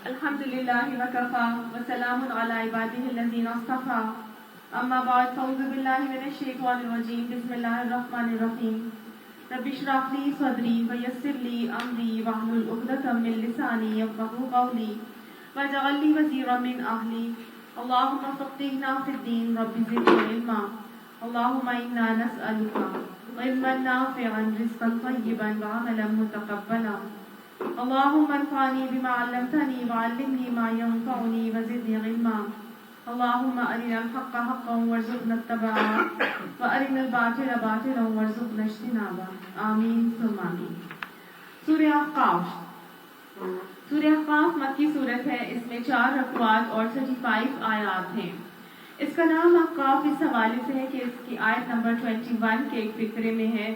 الحمد لله وكفى وسلام على عباده الذين اصطفى اما بعد فاعوذ بالله من الشيطان الرجيم بسم الله الرحمن الرحيم رب اشرح لي صدري ويسر لي امري واحلل عقدة من لساني يفقهوا قولي واجعل لي وزيرا من اهلي اللهم فقهنا في الدين رب زدنا علما اللهم انا نسألك علما نافعا رزقا طيبا وعملا متقبلا اللهم انفعني بما علمتني وعلمني ما ينفعني وزدني علما اللهم ارنا الحق حقا وارزقنا اتباعه وارنا الباطل باطلا وارزقنا اجتنابه آمین ثم آمین۔ سورہ احقاف مکی سورت ہے، اس میں 4 رکوعات اور 35 آیات ہیں۔ اس کا نام احقاف اس حوالے سے ہے کہ اس کی آیت نمبر 21 کے ایک فقرے میں ہے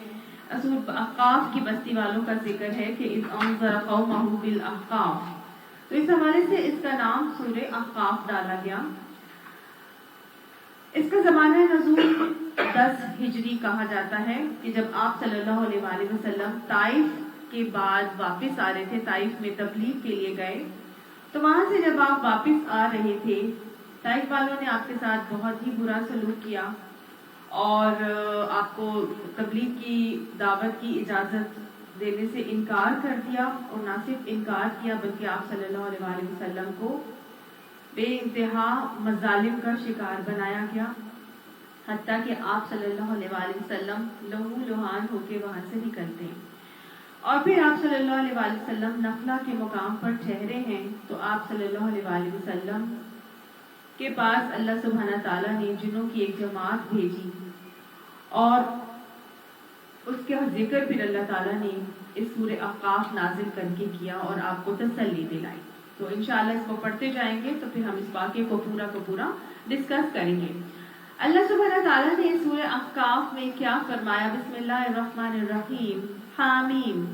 احقاف کی بستی والوں کا ذکر ہے کہ اذ انذر قومہ بالاحقاف، تو اس حوالے سے اس کا نام سورہ احقاف ڈالا گیا۔ اس کا زمانہ نزول 10 ہجری کہا جاتا ہے کہ جب آپ صلی اللہ علیہ وآلہ وسلم طائف کے بعد واپس آ رہے تھے، طائف میں تبلیغ کے لیے گئے، تو وہاں سے جب آپ واپس آ رہے تھے طائف والوں نے آپ کے ساتھ بہت ہی برا سلوک کیا اور آپ کو تبلیغ کی دعوت کی اجازت دینے سے انکار کر دیا، اور نہ صرف انکار کیا بلکہ آپ صلی اللہ علیہ وآلہ وسلم کو بے انتہا مظالم کا شکار بنایا گیا، حتیٰ کہ آپ صلی اللہ علیہ وآلہ وسلم لہو لہان ہو کے وہاں سے نکلتے ہیں۔ اور پھر آپ صلی اللہ علیہ وآلہ وسلم نخلا کے مقام پر ٹھہرے ہیں، تو آپ صلی اللہ علیہ وآلہ وسلم کے پاس اللہ سبحانہ تعالیٰ نے جنوں کی ایک جماعت بھیجی، اور اس کا ذکر پھر اللہ تعالیٰ نے اس سورہ احقاف نازل کر کے کیا اور آپ کو تسلی دلائی۔ تو انشاءاللہ اس کو پڑھتے جائیں گے تو پھر ہم اس واقعے کو پورا ڈسکس کریں گے۔ اللہ سبحانہ تعالیٰ نے سورہ احقاف میں کیا فرمایا؟ بسم اللہ الرحمن الرحیم۔ حامیم،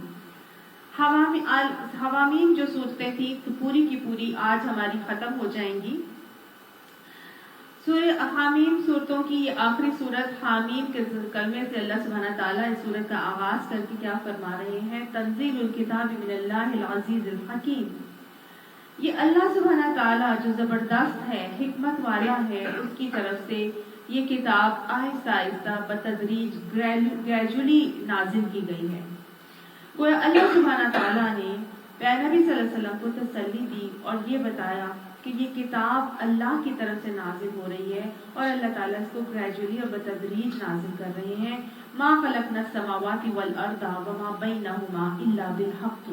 حوامیم جو صورتیں تھی تو پوری کی پوری آج ہماری ختم ہو جائیں گی۔ سورہ حامیم صورتوں کی یہ آخری صورت حامیم کے کلمے سے اللہ سبحانہ تعالیٰ اس صورت کا آغاز کر کے کیا فرما رہے ہیں؟ تنزیل الکتاب من اللہ العزیز الحکیم۔ یہ اللہ سبحانہ تعالیٰ جو زبردست ہے، حکمت والا ہے، اس کی طرف سے یہ کتاب آہستہ آہستہ بتدریج گریجولی نازل کی گئی ہے۔ گویا اللہ سبحانہ تعالیٰ نے پیارے نبی صلی اللہ علیہ وسلم کو تسلی دی اور یہ بتایا کہ یہ کتاب اللہ کی طرف سے نازل ہو رہی ہے، اور اللہ تعالیٰ اس کو گریجولی اور بتدریج نازل کر رہے ہیں۔ ما خلقنا السماوات والارض وما بینہما الا بالحق،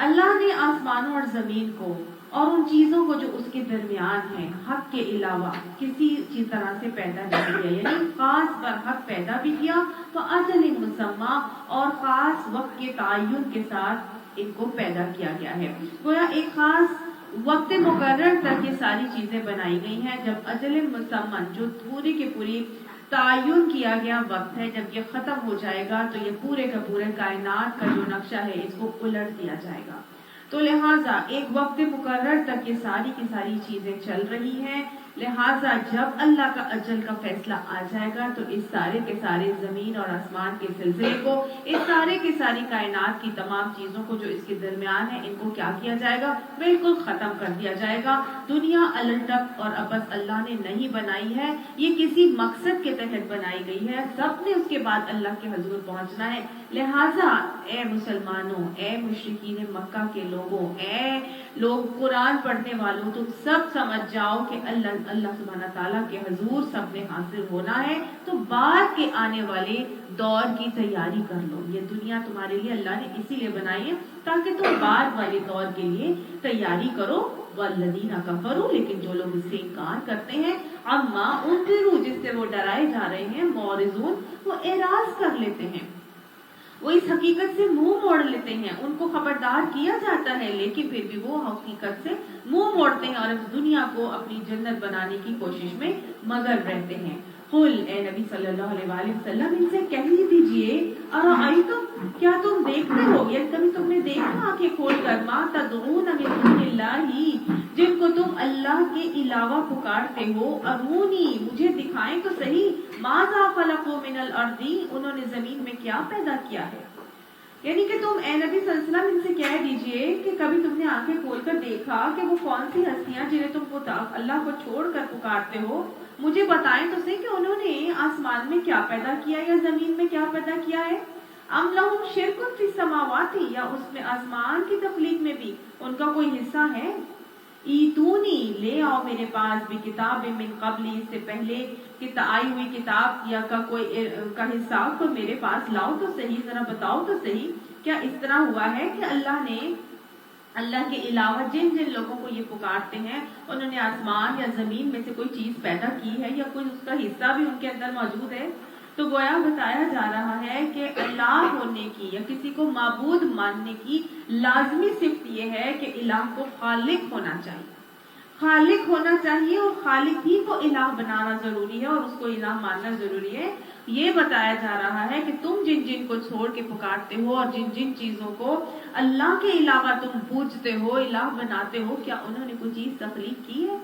اللہ نے آسمانوں اور زمین کو اور ان چیزوں کو جو اس کے درمیان ہیں حق کے علاوہ کسی چیز طرح سے پیدا نہیں کیا، یعنی خاص برحق پیدا بھی کیا تو اجل مسمى اور خاص وقت کے تعین کے ساتھ ان کو پیدا کیا گیا ہے۔ گویا ایک خاص وقت مقرر تک یہ ساری چیزیں بنائی گئی ہیں، جب اجل مسمى جو پوری کی پوری تعین کیا گیا وقت ہے، جب یہ ختم ہو جائے گا تو یہ پورے کا پورے کائنات کا جو نقشہ ہے اس کو الٹ دیا جائے گا۔ تو لہٰذا ایک وقت مقرر تک یہ ساری کی ساری چیزیں چل رہی ہیں، لہٰذا جب اللہ کا اجل کا فیصلہ آ جائے گا تو اس سارے کے سارے زمین اور آسمان کے سلسلے کو، اس سارے کی ساری کائنات کی تمام چیزوں کو جو اس کے درمیان ہے، ان کو کیا کیا جائے گا؟ بالکل ختم کر دیا جائے گا۔ دنیا الٹپ اور ابد اللہ نے نہیں بنائی ہے، یہ کسی مقصد کے تحت بنائی گئی ہے، سب نے اس کے بعد اللہ کے حضور پہنچنا ہے۔ لہٰذا اے مسلمانوں، اے مشرکین مکہ کے لوگوں، اے لوگ قرآن پڑھنے والوں، تم سب سمجھ جاؤ کہ اللہ سبحانہ تعالیٰ کے حضور سب نے حاضر ہونا ہے، تو بعد کے آنے والے دور کی تیاری کر لو۔ یہ دنیا تمہارے لیے اللہ نے اسی لیے بنائی ہے تاکہ تم بعد والے دور کے لیے تیاری کرو۔ والذین کفروا، لیکن جو لوگ اس سے انکار کرتے ہیں، عما انذروا، جس سے وہ ڈرائے جا رہے ہیں، معرضون، وہ اعراض کر لیتے ہیں، وہ اس حقیقت سے منہ موڑ لیتے ہیں۔ ان کو خبردار کیا جاتا ہے لیکن پھر بھی وہ حقیقت سے منہ موڑتے ہیں اور اس دنیا کو اپنی جنت بنانے کی کوشش میں مگن رہتے ہیں۔ قل، اے نبی صلی اللہ علیہ وآلہ وسلم ان سے کہہ دیجئے، ارائیتم، کیا تم دیکھتے ہو، یعنی کبھی تم نے دیکھا آنکھیں کھول کر، ما تدعون من دون اللہ، جن کو تم اللہ کے علاوہ پکارتے ہو، ارونی، مجھے دکھائیں تو صحیح، ماذا خلقوا من الارض، انہوں نے زمین میں کیا پیدا کیا ہے۔ یعنی کہ تم اے نبی صلی اللہ علیہ وسلم ان سے کہہ دیجئے کہ کبھی تم نے آنکھیں کھول کر دیکھا کہ وہ کون سی ہستیاں جنہیں تم اللہ کو چھوڑ کر پکارتے ہو مجھے بتائیں تو صحیح کہ انہوں نے آسمان میں کیا پیدا کیا یا زمین میں کیا پیدا کیا ہے؟ ام لہم شرک فی السماوات، یا اس میں آسمان کی تخلیق میں بھی ان کا کوئی حصہ ہے؟ ایتونی، لے آؤ میرے پاس بھی کتاب من قبلی، اس سے پہلے کہ آئی ہوئی کتاب یا کا کوئی کا حصہ کو میرے پاس لاؤ تو صحیح، ذرا بتاؤ تو صحیح کیا اس طرح ہوا ہے کہ اللہ کے علاوہ جن جن لوگوں کو یہ پکارتے ہیں انہوں نے آسمان یا زمین میں سے کوئی چیز پیدا کی ہے یا کوئی اس کا حصہ بھی ان کے اندر موجود ہے؟ تو گویا بتایا جا رہا ہے کہ اللہ ہونے کی یا کسی کو معبود ماننے کی لازمی صفت یہ ہے کہ الہ کو خالق ہونا چاہیے، خالق ہونا چاہیے، اور خالق ہی کو الہ بنانا ضروری ہے اور اس کو الہ ماننا ضروری ہے۔ یہ بتایا جا رہا ہے کہ تم جن جن کو چھوڑ کے پکارتے ہو اور جن جن چیزوں کو اللہ کے علاوہ تم پوجتے ہو، الہ بناتے ہو، کیا انہوں نے کوئی چیز تخلیق کی ہے؟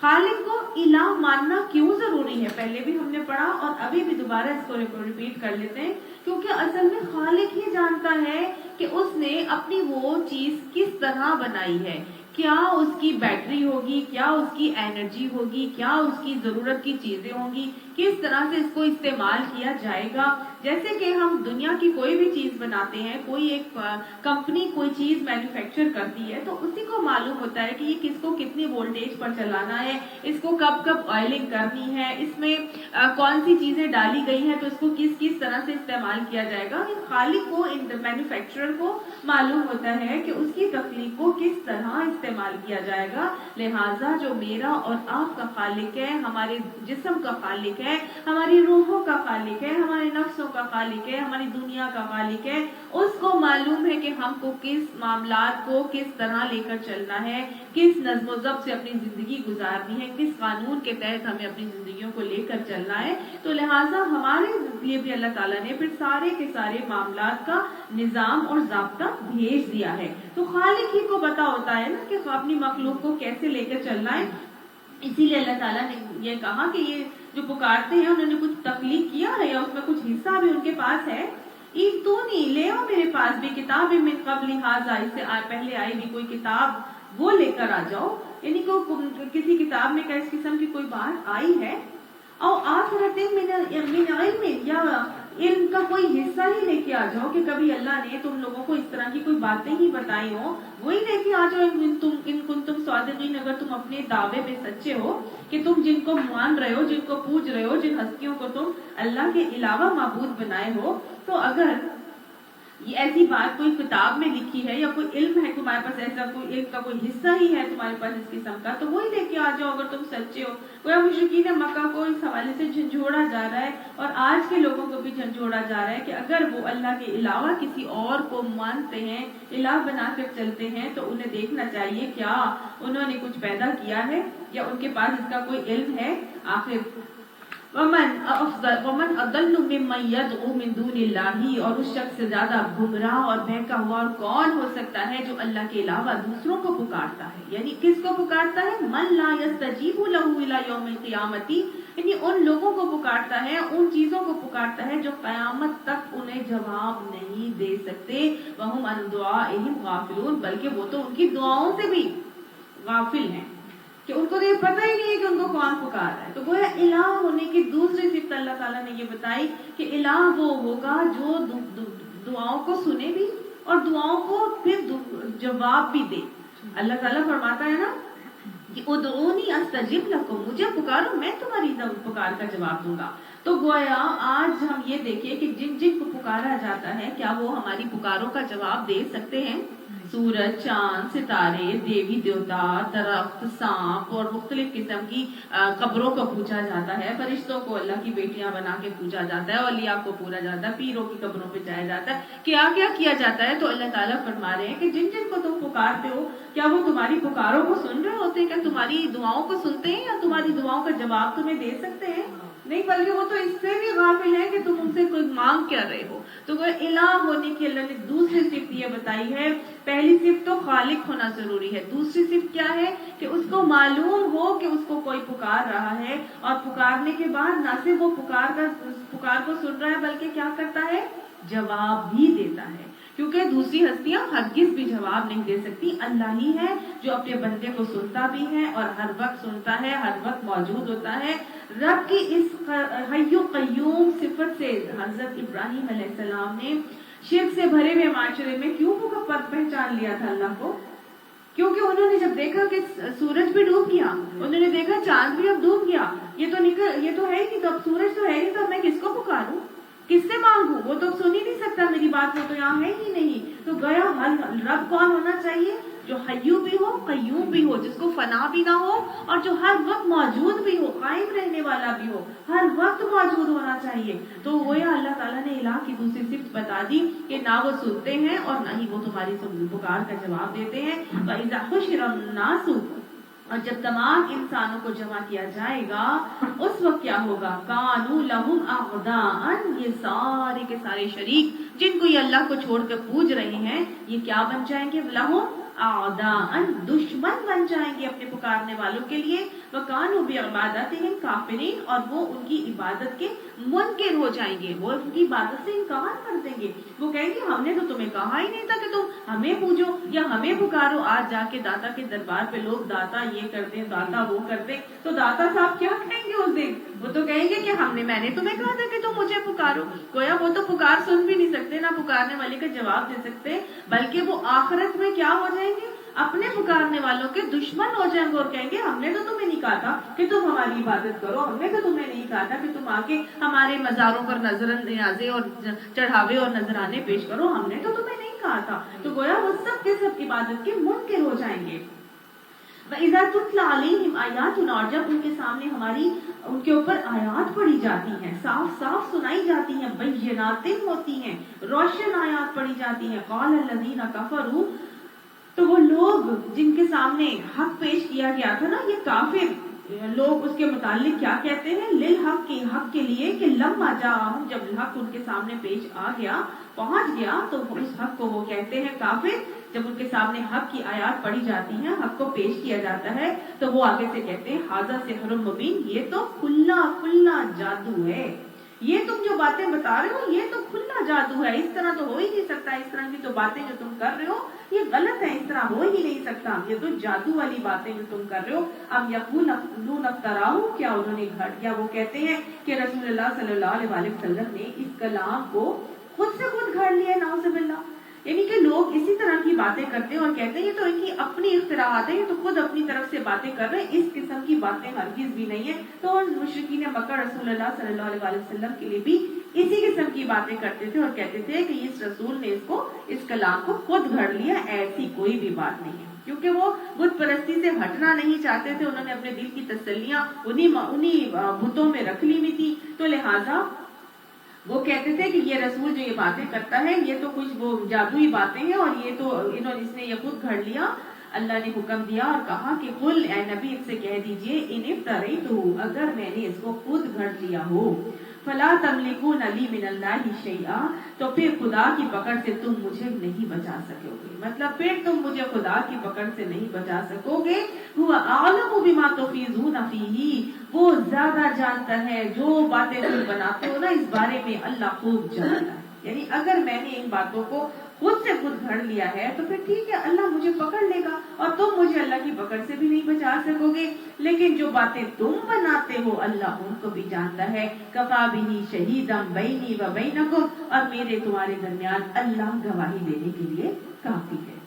خالق کو الہ ماننا کیوں ضروری ہے؟ پہلے بھی ہم نے پڑھا اور ابھی بھی دوبارہ اس کو ریپیٹ کر لیتے ہیں، کیونکہ اصل میں خالق ہی جانتا ہے کہ اس نے اپنی وہ چیز کس طرح بنائی ہے، کیا اس کی بیٹری ہوگی، کیا اس کی انرجی ہوگی، کیا اس کی ضرورت کی چیزیں ہوں گی، کس طرح سے اس کو استعمال کیا جائے گا۔ جیسے کہ ہم دنیا کی کوئی بھی چیز بناتے ہیں، کوئی ایک کمپنی کوئی چیز مینوفیکچر کرتی ہے تو اسی کو معلوم ہوتا ہے کہ یہ کس کو کتنی وولٹیج پر چلانا ہے، اس کو کب کب آئلنگ کرنی ہے، اس میں کون سی چیزیں ڈالی گئی ہیں تو اس کو کس کس طرح سے استعمال کیا جائے گا۔ خالق کو، مینوفیکچرر کو معلوم ہوتا ہے کہ اس کی تخلیق کو کس طرح استعمال کیا جائے گا۔ لہٰذا جو میرا اور آپ کا خالق ہے، ہمارے جسم کا خالق ہے، ہماری روحوں کا خالق ہے، ہمارے نفسوں کا خالق ہے، ہماری دنیا کا خالق ہے، اس کو معلوم ہے کہ ہم کو کس معاملات کو کس طرح لے کر چلنا ہے، کس نظم و ضبط سے اپنی زندگی گزارنی ہے، کس قانون کے تحت ہمیں اپنی زندگیوں کو لے کر چلنا ہے۔ تو لہٰذا ہمارے لیے بھی اللہ تعالیٰ نے پھر سارے کے سارے معاملات کا نظام اور ضابطہ بھیج دیا ہے۔ تو خالق ہی کو پتا ہوتا ہے نا کہ اپنی مخلوق کو کیسے لے کر چلنا ہے۔ اسی لیے اللہ تعالیٰ نے یہ کہا کہ یہ جو پکارتے ہیں انہوں نے کچھ تخلیق کیا ہے یا اس میں کچھ حصہ بھی ان کے پاس ہے۔ ایتونی، لے آؤ میرے پاس بھی کتاب من قبل ھذا، اس سے پہلے آئی بھی کوئی کتاب وہ لے کر آ جاؤ، یعنی کسی کتاب میں اس قسم کی کوئی بات آئی ہے۔ اور آخرت من علم، یا علم کا کوئی حصہ ہی لے کے آ جاؤ کہ کبھی اللہ نے تم لوگوں کو اس طرح کی کوئی باتیں ہی بتائی ہوں، وہی لے کے آ جاؤ ان کنتم صادقین، اگر تم اپنے دعوے میں سچے ہو کہ تم جن کو مان رہے ہو، جن کو پوج رہے ہو، جن ہستیوں کو تم اللہ کے علاوہ معبود بنائے ہو، تو اگر یہ ایسی بات کوئی کتاب میں لکھی ہے یا کوئی علم ہے تمہارے پاس، ایسا کوئی علم کا کوئی حصہ ہی ہے تمہارے پاس اس قسم کا، تو وہی لے کے آ جاؤ اگر تم سچے ہو۔ گویا مشرکین مکہ کو اس حوالے سے جھنجھوڑا جا رہا ہے اور آج کے لوگوں کو بھی جھنجھوڑا جا رہا ہے کہ اگر وہ اللہ کے علاوہ کسی اور کو مانتے ہیں، الہ بنا کر چلتے ہیں، تو انہیں دیکھنا چاہیے کیا انہوں نے کچھ پیدا کیا ہے یا ان کے پاس اس کا کوئی علم ہے۔ آخر ومن اضل ممن يدعو من دون اللہ، اور اس شخص سے زیادہ گمراہ اور بہکا ہوا اور کون ہو سکتا ہے جو اللہ کے علاوہ دوسروں کو پکارتا ہے۔ یعنی کس کو پکارتا ہے؟ من لا يستجیب له الى یوم القیامۃ، یعنی ان لوگوں کو پکارتا ہے، ان چیزوں کو پکارتا ہے جو قیامت تک انہیں جواب نہیں دے سکتے۔ وهم عن دعائهم غافلون، بلکہ وہ تو ان کی دعاؤں سے بھی غافل ہیں کہ ان کو یہ پتہ ہی نہیں ہے کہ ان کو کون پکار رہا ہے۔ تو گویا الہ ہونے کی دوسری صفت اللہ تعالیٰ نے یہ بتائی کہ الہ وہ ہوگا جو دعاؤں کو سنے بھی اور دعاؤں کو پھر جواب بھی دے۔ اللہ تعالیٰ فرماتا ہے نا کہ ادعونی استجب لکم، مجھے پکارو میں تمہاری پکار کا جواب دوں گا۔ تو گویا آج ہم یہ دیکھیں کہ جن جن کو پکارا جاتا ہے کیا وہ ہماری پکاروں کا جواب دے سکتے ہیں؟ سورج، چاند، ستارے، دیوی دیوتا، درخت، سانپ اور مختلف قسم کی قبروں کو پوجا جاتا ہے، فرشتوں کو اللہ کی بیٹیاں بنا کے پوجا جاتا ہے، اولیاء کو پوجا جاتا ہے، پیروں کی قبروں پہ جایا جاتا ہے، کیا کیا کیا جاتا ہے۔ تو اللہ تعالیٰ فرما رہے ہیں کہ جن جن کو تم پکارتے ہو کیا وہ تمہاری پکاروں کو سن رہے ہوتے ہیں؟ کیا تمہاری دعاؤں کو سنتے ہیں یا تمہاری دعاؤں کا جواب تمہیں دے سکتے ہیں؟ نہیں، بلکہ وہ تو اس سے بھی غافل ہے کہ تم ان سے کوئی مانگ کیا رہے ہو۔ تو وہ الہ ہونے کی اللہ نے دوسری صفت یہ بتائی ہے۔ پہلی صفت تو خالق ہونا ضروری ہے، دوسری صفت کیا ہے کہ اس کو معلوم ہو کہ اس کو کوئی پکار رہا ہے، اور پکارنے کے بعد نہ صرف وہ پکار کو سن رہا ہے بلکہ کیا کرتا ہے؟ جواب بھی دیتا ہے، کیونکہ دوسری ہستیاں ہرگز بھی جواب نہیں دے سکتی. اللہ ہی ہے جو اپنے بندے کو سنتا بھی ہے اور ہر وقت سنتا ہے، ہر وقت موجود ہوتا ہے. رب کی اس حی قیوم صفت سے حضرت ابراہیم علیہ السلام نے شرک سے بھرے ہوئے معاشرے میں کیوں پہچان لیا تھا اللہ کو؟ کیونکہ انہوں نے جب دیکھا کہ سورج بھی ڈوب گیا، انہوں نے دیکھا چاند بھی اب ڈوب گیا، یہ تو ہے ہی نہیں، تو اب سورج تو ہے ہی، تو میں کس کو پکاروں، کس سے مانگوں؟ وہ تو سن ہی نہیں سکتا میری بات، وہ تو یہاں ہے ہی نہیں. تو گیا رب کون ہونا چاہیے؟ جو حیو بھی ہو، قیوم بھی ہو، جس کو فنا بھی نہ ہو، اور جو ہر وقت موجود بھی ہو، قائم رہنے والا بھی ہو، ہر وقت موجود ہونا چاہیے. تو وہ اللہ تعالیٰ نے الہ کی دوسری صفت بتا دی کہ نہ وہ سنتے ہیں اور نہ ہی وہ تمہاری پکار کا جواب دیتے ہیں. وَإِذَا حُشِرَ النَّاسُ، اور جب تمام انسانوں کو جمع کیا جائے گا اس وقت کیا ہوگا؟ کانوا لہم اعداء، یہ سارے کے سارے شریک جن کو یہ اللہ کو چھوڑ کر پوج رہے ہیں، یہ کیا بن جائیں گے؟ لہم اعداء، دشمن بن جائیں گے اپنے پکارنے والوں کے لیے. وکانوا بعبادتہم کافرین، اور وہ ان کی عبادت کے منکر ہو جائیں گے، وہ ان کی عبادت سے انکار کر دیں گے. وہ کہیں گے ہم نے تو تمہیں کہا ہی نہیں تھا کہ تم ہمیں پوجو یا ہمیں پکارو. آج جا کے داتا کے دربار پہ لوگ داتا یہ کرتے ہیں، داتا وہ کرتے، تو داتا صاحب کیا کہیں گے اس دن؟ وہ تو کہیں گے کہ میں نے تمہیں کہا تھا کہ تم مجھے پکارو. گویا وہ تو پکار سن بھی نہیں سکتے، نہ پکارنے والے کا جواب دے سکتے، بلکہ وہ آخرت میں کیا ہو جائیں گے؟ اپنے پکارنے والوں کے دشمن ہو جائیں گے اور کہیں گے ہم نے تو تمہیں نہیں کہا تھا کہ تم ہماری عبادت کرو، ہم نے تو تمہیں نہیں کہا تھا کہ تم آ کے ہمارے مزاروں پر نظر نیازیں اور چڑھاوے اور نذرانے پیش کرو، ہم نے تو تمہیں نہیں کہا تھا. تو گویا وہ سب کے سب عبادت کے منکر ہو جائیں گے. وَإِذَا تُتْلَىٰ عَلَيْهِمْ آيَاتُنَا، اور جب ان کے سامنے ہماری ان کے اوپر آیات پڑھی جاتی ہیں، صاف صاف سنائی جاتی ہیں، بینات ہوتی ہیں، روشن آیات پڑھی جاتی ہیں. قَالَ الَّذِينَ كَفَرُوا، تو وہ لوگ جن کے سامنے حق پیش کیا گیا تھا نا، یہ کافر لوگ اس کے متعلق کیا کہتے ہیں؟ للحق، کی حق کے لیے، کہ لما جاءہم، جب حق ان کے سامنے پیش آ گیا، پہنچ گیا، تو اس حق کو وہ کہتے ہیں کافر. جب ان کے سامنے حق کی آیات پڑھی جاتی ہیں، حق کو پیش کیا جاتا ہے، تو وہ آگے سے کہتے ہیں ھذا سحر مبین، یہ تو کھلا کھلا جادو ہے، یہ تم جو باتیں بتا رہے ہو یہ تو کھلا جادو ہے، اس طرح تو ہو ہی نہیں سکتا، اس طرح کی تو باتیں جو تم کر رہے ہو یہ غلط ہے، اس طرح ہو ہی نہیں سکتا، یہ تو جادو والی باتیں جو تم کر رہے ہو. اب یقولون افتراہ، کیا انہوں نے گھڑ دیا؟ وہ کہتے ہیں کہ رسول اللہ صلی اللہ علیہ وسلم نے اس کلام کو خود سے خود گھڑ لیا، نعوذ باللہ. یعنی کہ لوگ اسی طرح کی باتیں کرتے ہیں اور کہتے ہیں یہ تو ان کی اپنی اختراعات ہیں، یہ تو خود اپنی طرف سے باتیں کر رہے ہیں، اس قسم کی باتیں ہرگز بھی نہیں ہیں. تو مشرکین مکہ رسول اللہ صلی اللہ علیہ وسلم کے لیے بھی اسی قسم کی باتیں کرتے تھے اور کہتے تھے کہ اس رسول نے اس کلام کو خود گھڑ لیا، ایسی کوئی بھی بات نہیں ہے. کیونکہ وہ بت پرستی سے ہٹنا نہیں چاہتے تھے، انہوں نے اپنے دل کی تسلیاں انہی بتوں میں رکھ لی ہوئی تھی، تو لہٰذا وہ کہتے تھے کہ یہ رسول جو یہ باتیں کرتا ہے یہ تو کچھ وہ جادوئی باتیں ہیں، اور یہ تو اس نے یہ خود گھڑ لیا. اللہ نے حکم دیا اور کہا کہ قل، اے نبی ان سے کہہ دیجئے، ان افتریتہ، اگر میں نے اس کو خود گھڑ لیا ہو، فلا تملکون لی من اللہ شیئا، تو پھر خدا کی پکڑ سے تم مجھے نہیں بچا سکو گے. مطلب پھر تم مجھے خدا کی پکڑ سے نہیں بچا سکو گے. هو اعلم بما تفیضون فیہ، وہ زیادہ جانتا ہے جو باتیں تم بناتے ہو نا، اس بارے میں اللہ خوب جانتا ہے. یعنی اگر میں نے ان باتوں کو خود سے خود گھڑ لیا ہے تو پھر ٹھیک ہے، اللہ مجھے پکڑ لے گا اور تم مجھے اللہ کی پکڑ سے بھی نہیں بچا سکو گے. لیکن جو باتیں تم بناتے ہو اللہ ان کو بھی جانتا ہے. کفا بہ شہیدا بینی و بینکم، اور میرے تمہارے درمیان اللہ گواہی دینے کے لیے کافی ہے.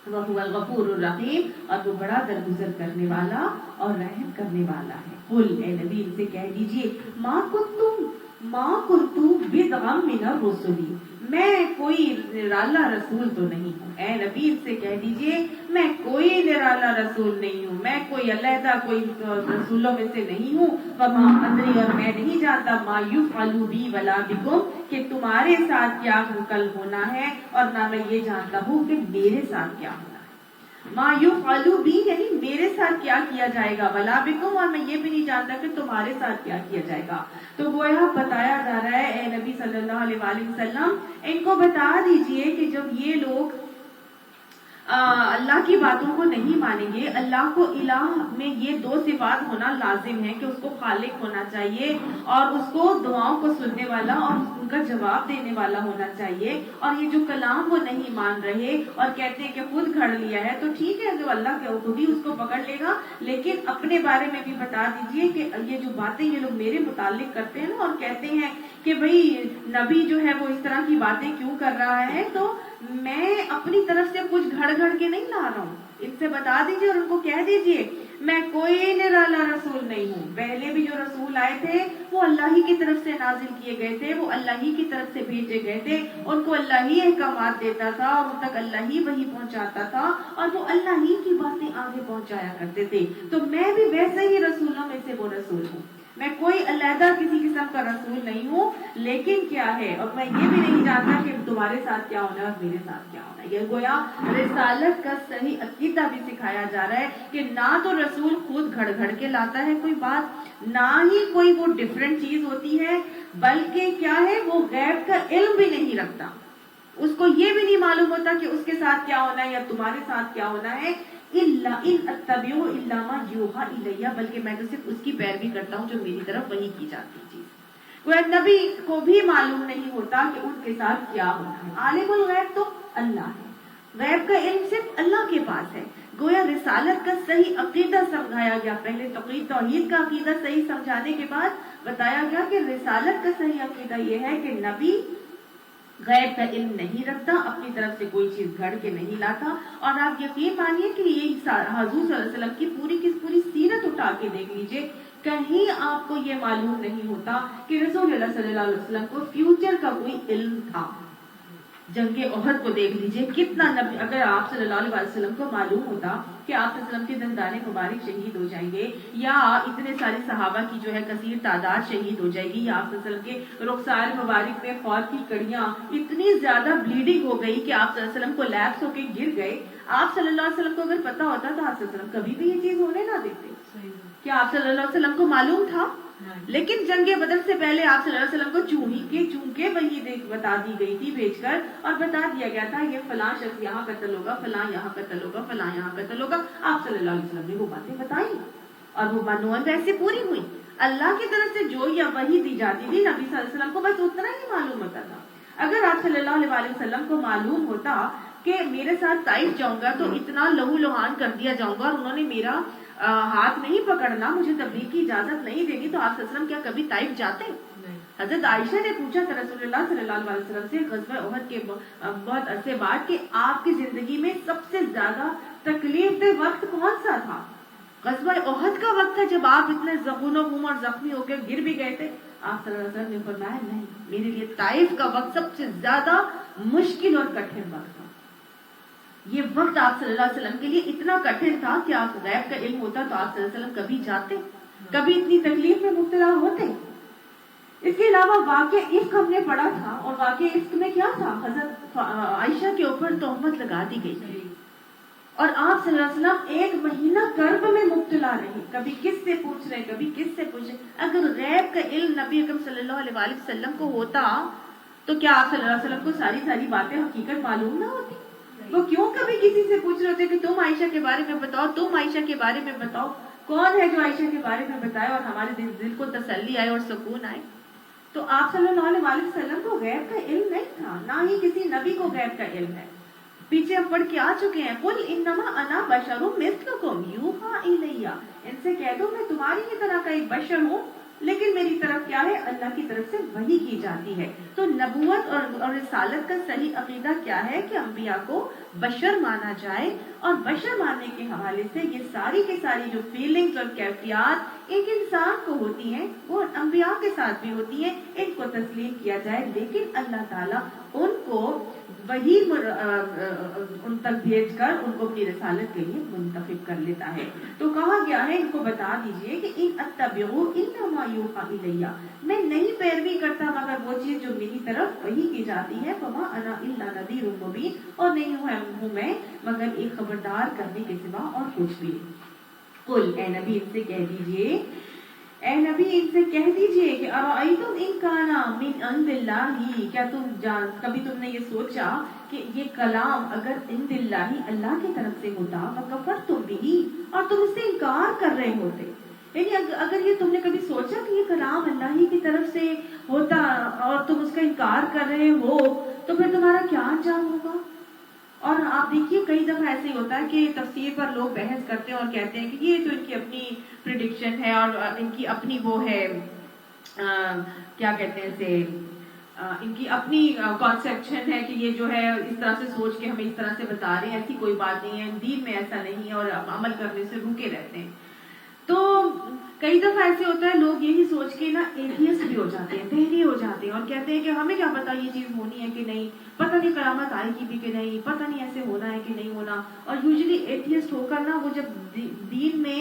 وَهُوَ الْغَفُورُ الرَّحِيمُ، اور وہ بڑا درگزر کرنے والا اور رحم کرنے والا ہے. قل، اے نبی ان سے کہہ دیجئے، ما کنت بدعا من الرسل، میں کوئی نرالا رسول تو نہیں ہوں. اے نبی ان سے کہہ دیجئے میں کوئی نرالا رسول نہیں ہوں، میں کوئی علیحدہ کوئی رسولوں میں سے نہیں ہوں. وما ادری، اور میں نہیں جانتا، ما یفعل بی ولا بکم، کہ تمہارے ساتھ کیا کل ہونا ہے، اور نہ میں یہ جانتا ہوں کہ میرے ساتھ کیا ہونا ہے. ما یفعل بی یعنی میرے ساتھ کیا کیا جائے گا، ولا بکم، اور میں یہ بھی نہیں جانتا کہ تمہارے ساتھ کیا کیا جائے گا. تو گویا بتایا جا رہا ہے اے نبی صلی اللہ علیہ وآلہ وسلم ان کو بتا دیجئے کہ جب یہ لوگ اللہ کی باتوں کو نہیں مانیں گے، اللہ کو الہ میں یہ دو صفات ہونا لازم ہے کہ اس کو خالق ہونا چاہیے اور اس کو دعاؤں کو سننے والا اور ان کا جواب دینے والا ہونا چاہیے. اور یہ جو کلام وہ نہیں مان رہے اور کہتے ہیں کہ خود گھڑ لیا ہے، تو ٹھیک ہے، جو اللہ کے خود ہی اس کو پکڑ لے گا، لیکن اپنے بارے میں بھی بتا دیجئے کہ یہ جو باتیں یہ لوگ میرے متعلق کرتے ہیں نا، اور کہتے ہیں کہ بھئی نبی جو ہے وہ اس طرح کی باتیں کیوں کر رہا ہے، تو میں اپنی طرف سے کچھ گھڑ گھڑ کے نہیں لا رہا ہوں. ان سے بتا دیجئے اور ان کو کہہ دیجئے میں کوئی نرالا رسول نہیں ہوں. پہلے بھی جو رسول آئے تھے وہ اللہ ہی کی طرف سے نازل کیے گئے تھے، وہ اللہ ہی کی طرف سے بھیجے گئے تھے، ان کو اللہ ہی احکامات دیتا تھا اور ان تک اللہ ہی وہی پہنچاتا تھا اور وہ اللہ ہی کی باتیں آگے پہنچایا کرتے تھے. تو میں بھی ویسے ہی رسولوں میں سے وہ رسول ہوں. میں کوئی علیحدہ کسی قسم کا رسول نہیں ہوں. لیکن کیا ہے، اور میں یہ بھی نہیں جانتا کہ تمہارے ساتھ کیا ہونا ہے اور میرے ساتھ کیا ہونا ہے. یہ گویا رسالت کا صحیح عقیدہ بھی سکھایا جا رہا ہے کہ نہ تو رسول خود گھڑ گھڑ کے لاتا ہے کوئی بات، نہ ہی کوئی وہ ڈفرینٹ چیز ہوتی ہے، بلکہ کیا ہے، وہ غیب کا علم بھی نہیں رکھتا. اس کو یہ بھی نہیں معلوم ہوتا کہ اس کے ساتھ کیا ہونا ہے یا تمہارے ساتھ کیا ہونا ہے. ان اتبعوا الا ما یوحى الی، بلکہ میں تو صرف اس کی پیروی کرتا ہوں جو میری طرف وحی کی جاتی چیز. کوئی نبی کو بھی معلوم نہیں ہوتا کہ ان کے ساتھ کیا ہونا ہے. عالم الغیب تو اللہ ہے، غیب کا علم صرف اللہ کے پاس ہے. گویا رسالت کا صحیح عقیدہ سمجھایا گیا. پہلے توحید کا عقیدہ صحیح سمجھانے کے بعد بتایا گیا کہ رسالت کا صحیح عقیدہ یہ ہے کہ نبی غیب کا علم نہیں رکھتا، اپنی طرف سے کوئی چیز گھڑ کے نہیں لاتا. اور آپ یقین مانیے کہ یہ حضور صلی اللہ علیہ وسلم کی پوری سیرت اٹھا کے دیکھ لیجئے، کہیں آپ کو یہ معلوم نہیں ہوتا کہ رسول اللہ صلی اللہ علیہ وسلم کو فیوچر کا کوئی علم تھا. جنگ احد کو دیکھ لیجئے، کتنا نبی، اگر آپ صلی اللہ علیہ وسلم کو معلوم ہوتا کہ آپ صلی اللہ علیہ وسلم کے دندان مبارک شہید ہو جائیں گے، یا اتنے سارے صحابہ کی جو ہے کثیر تعداد شہید ہو جائے گی، یا آپ صلی اللہ علیہ وسلم کے رخسار مبارک میں خور کی کڑیاں اتنی زیادہ بلیڈنگ ہو گئی کہ آپ صلی اللہ علیہ وسلم کو لیپس ہو کے گر گئے، آپ صلی اللہ علیہ وسلم کو اگر پتا ہوتا تو آپ صلی اللہ علیہ وسلم کبھی بھی یہ چیز ہونے نہ دیتے. کیا آپ صلی اللہ علیہ وسلم کو معلوم تھا؟ لیکن جنگ بدر سے پہلے آپ صلی اللہ علیہ وسلم کو چون کے وہی بتا دی گئی تھی بھیج کر، اور بتا دیا گیا تھا یہ فلاں شخص یہاں قتل ہوگا، فلاں یہاں قتل ہوگا، فلاں یہاں قتل ہوگا. آپ صلی اللہ علیہ وسلم نے وہ باتیں بتائی اور وہ بانوان ویسے پوری ہوئی. اللہ کی طرف سے جو یا وحی دی جاتی تھی نبی صلی اللہ علیہ وسلم کو بس اتنا ہی معلوم ہوتا تھا. اگر آپ صلی اللہ علیہ وسلم کو معلوم ہوتا کہ میرے ساتھ طائف جاؤں گا تو اتنا لہو لہان کر دیا جاؤں گا اور انہوں نے میرا ہاتھ نہیں پکڑنا، مجھے تبلیغ کی اجازت نہیں دے گی، تو آپ صلی اللہ علیہ وسلم کیا کبھی طائف جاتے؟ حضرت عائشہ نے پوچھا تھا رسول اللہ صلی اللہ علیہ وسلم سے غزوہ احد کے بہت عرصے بعد کہ آپ کی زندگی میں سب سے زیادہ تکلیف دہ وقت کون سا تھا؟ غزوہ احد کا وقت تھا جب آپ اتنے زخون و خون اور زخمی ہو کے گر بھی گئے تھے. آپ صلی اللہ علیہ وسلم نے فرمایا نہیں، میرے لیے طائف کا وقت سب سے زیادہ مشکل اور کٹھن وقت تھا. یہ وقت آپ صلی اللہ علیہ وسلم کے لیے اتنا کٹھن تھا کہ آپ غیب کا علم ہوتا تو آپ صلی اللہ علیہ وسلم کبھی جاتے، کبھی اتنی تکلیف میں مبتلا ہوتے. اس کے علاوہ واقع عشق ہم نے پڑھا تھا، اور واقع عشق میں کیا تھا؟ حضرت عائشہ کے اوپر تہمت لگا دی گئی تھی اور آپ صلی اللہ علیہ وسلم 1 مہینہ کرب میں مبتلا رہے، کبھی کس سے پوچھ رہے، کبھی کس سے پوچھ رہے. اگر غیب کا علم نبی اکرم صلی اللہ علیہ وسلم کو ہوتا تو کیا آپ صلی اللہ علیہ وسلم کو ساری باتیں حقیقت معلوم نہ ہوتی؟ وہ کیوں کبھی کسی سے پوچھ رہے ہوتے کہ تم عائشہ کے بارے میں بتاؤ، تم عائشہ کے بارے میں بتاؤ؟ کون ہے جو عائشہ کے بارے میں بتائے اور ہمارے دل کو تسلی آئے اور سکون آئے؟ تو آپ صلی اللہ علیہ وسلم کو غیب کا علم نہیں تھا، نہ ہی کسی نبی کو غیب کا علم ہے. پیچھے ہم پڑھ کے آ چکے ہیں، قل انما انا بشر مثلکم یوحى الی، ان سے کہہ دو میں تمہاری ہی طرح کا ایک بشر ہوں، لیکن میری طرف کیا ہے؟ اللہ کی طرف سے وحی کی جاتی ہے. تو نبوت اور رسالت کا صحیح عقیدہ کیا ہے کہ انبیاء کو بشر مانا جائے، اور بشر ماننے کے حوالے سے یہ ساری کی ساری جو فیلنگز اور کیفیات ایک انسان کو ہوتی ہیں وہ انبیاء کے ساتھ بھی ہوتی ہیں، ان کو تسلیم کیا جائے. لیکن اللہ تعالیٰ ان کو وہی ان تک بھیج کر ان کو اپنی رسالت کے لیے منتخب کر لیتا ہے. تو کہا گیا ہے ان کو بتا دیجئے کہ ان اتبعوا الا ما یوحى الی، میں نہیں پیروی کرتا مگر وہ چیز جو میری طرف وحی کی جاتی ہے. وما انا الا نذیر مبین، اور نہیں ہوں میں مگر ایک خبردار کرنے کے سوا اور کچھ بھی. قل، اے نبی ان سے کہہ دیجئے، اے نبی ان سے کہہ دیجئے کہ ارأیتم ان کان من عند اللہ، کیا کبھی تم نے یہ سوچا کہ یہ کلام اگر عند اللہ اللہ کی طرف سے ہوتا، فکفرتم بہ، اور تم اس سے انکار کر رہے ہوتے. یعنی اگر یہ تم نے کبھی سوچا کہ یہ کلام اللہ ہی کی طرف سے ہوتا اور تم اس کا انکار کر رہے ہو تو پھر تمہارا کیا انجام ہوگا؟ اور آپ دیکھیے کئی دفعہ ایسے ہی ہوتا ہے کہ تفسیر پر لوگ بحث کرتے ہیں اور کہتے ہیں کہ یہ تو ان کی اپنی پریڈکشن ہے اور ان کی اپنی وہ ہے کیا کہتے ہیں اسے ان کی اپنی کانسیپشن ہے کہ یہ جو ہے اس طرح سے سوچ کے ہمیں اس طرح سے بتا رہے ہیں، ایسی کوئی بات نہیں ہے، دین میں ایسا نہیں ہے اور عمل کرنے سے رکے رہتے ہیں۔ تو کئی دفعہ ایسے ہوتا ہے لوگ یہی سوچ کے نا ایتھیسٹ بھی ہو جاتے ہیں، بہری ہو جاتے ہیں اور کہتے ہیں کہ ہمیں کیا پتا یہ چیز ہونی ہے کہ نہیں، پتہ نہیں قیامت آئے گی بھی کہ نہیں، پتہ نہیں ایسے ہونا ہے کہ نہیں ہونا۔ اور یوزلی ایتھیسٹ ہو کر نا وہ جب دین میں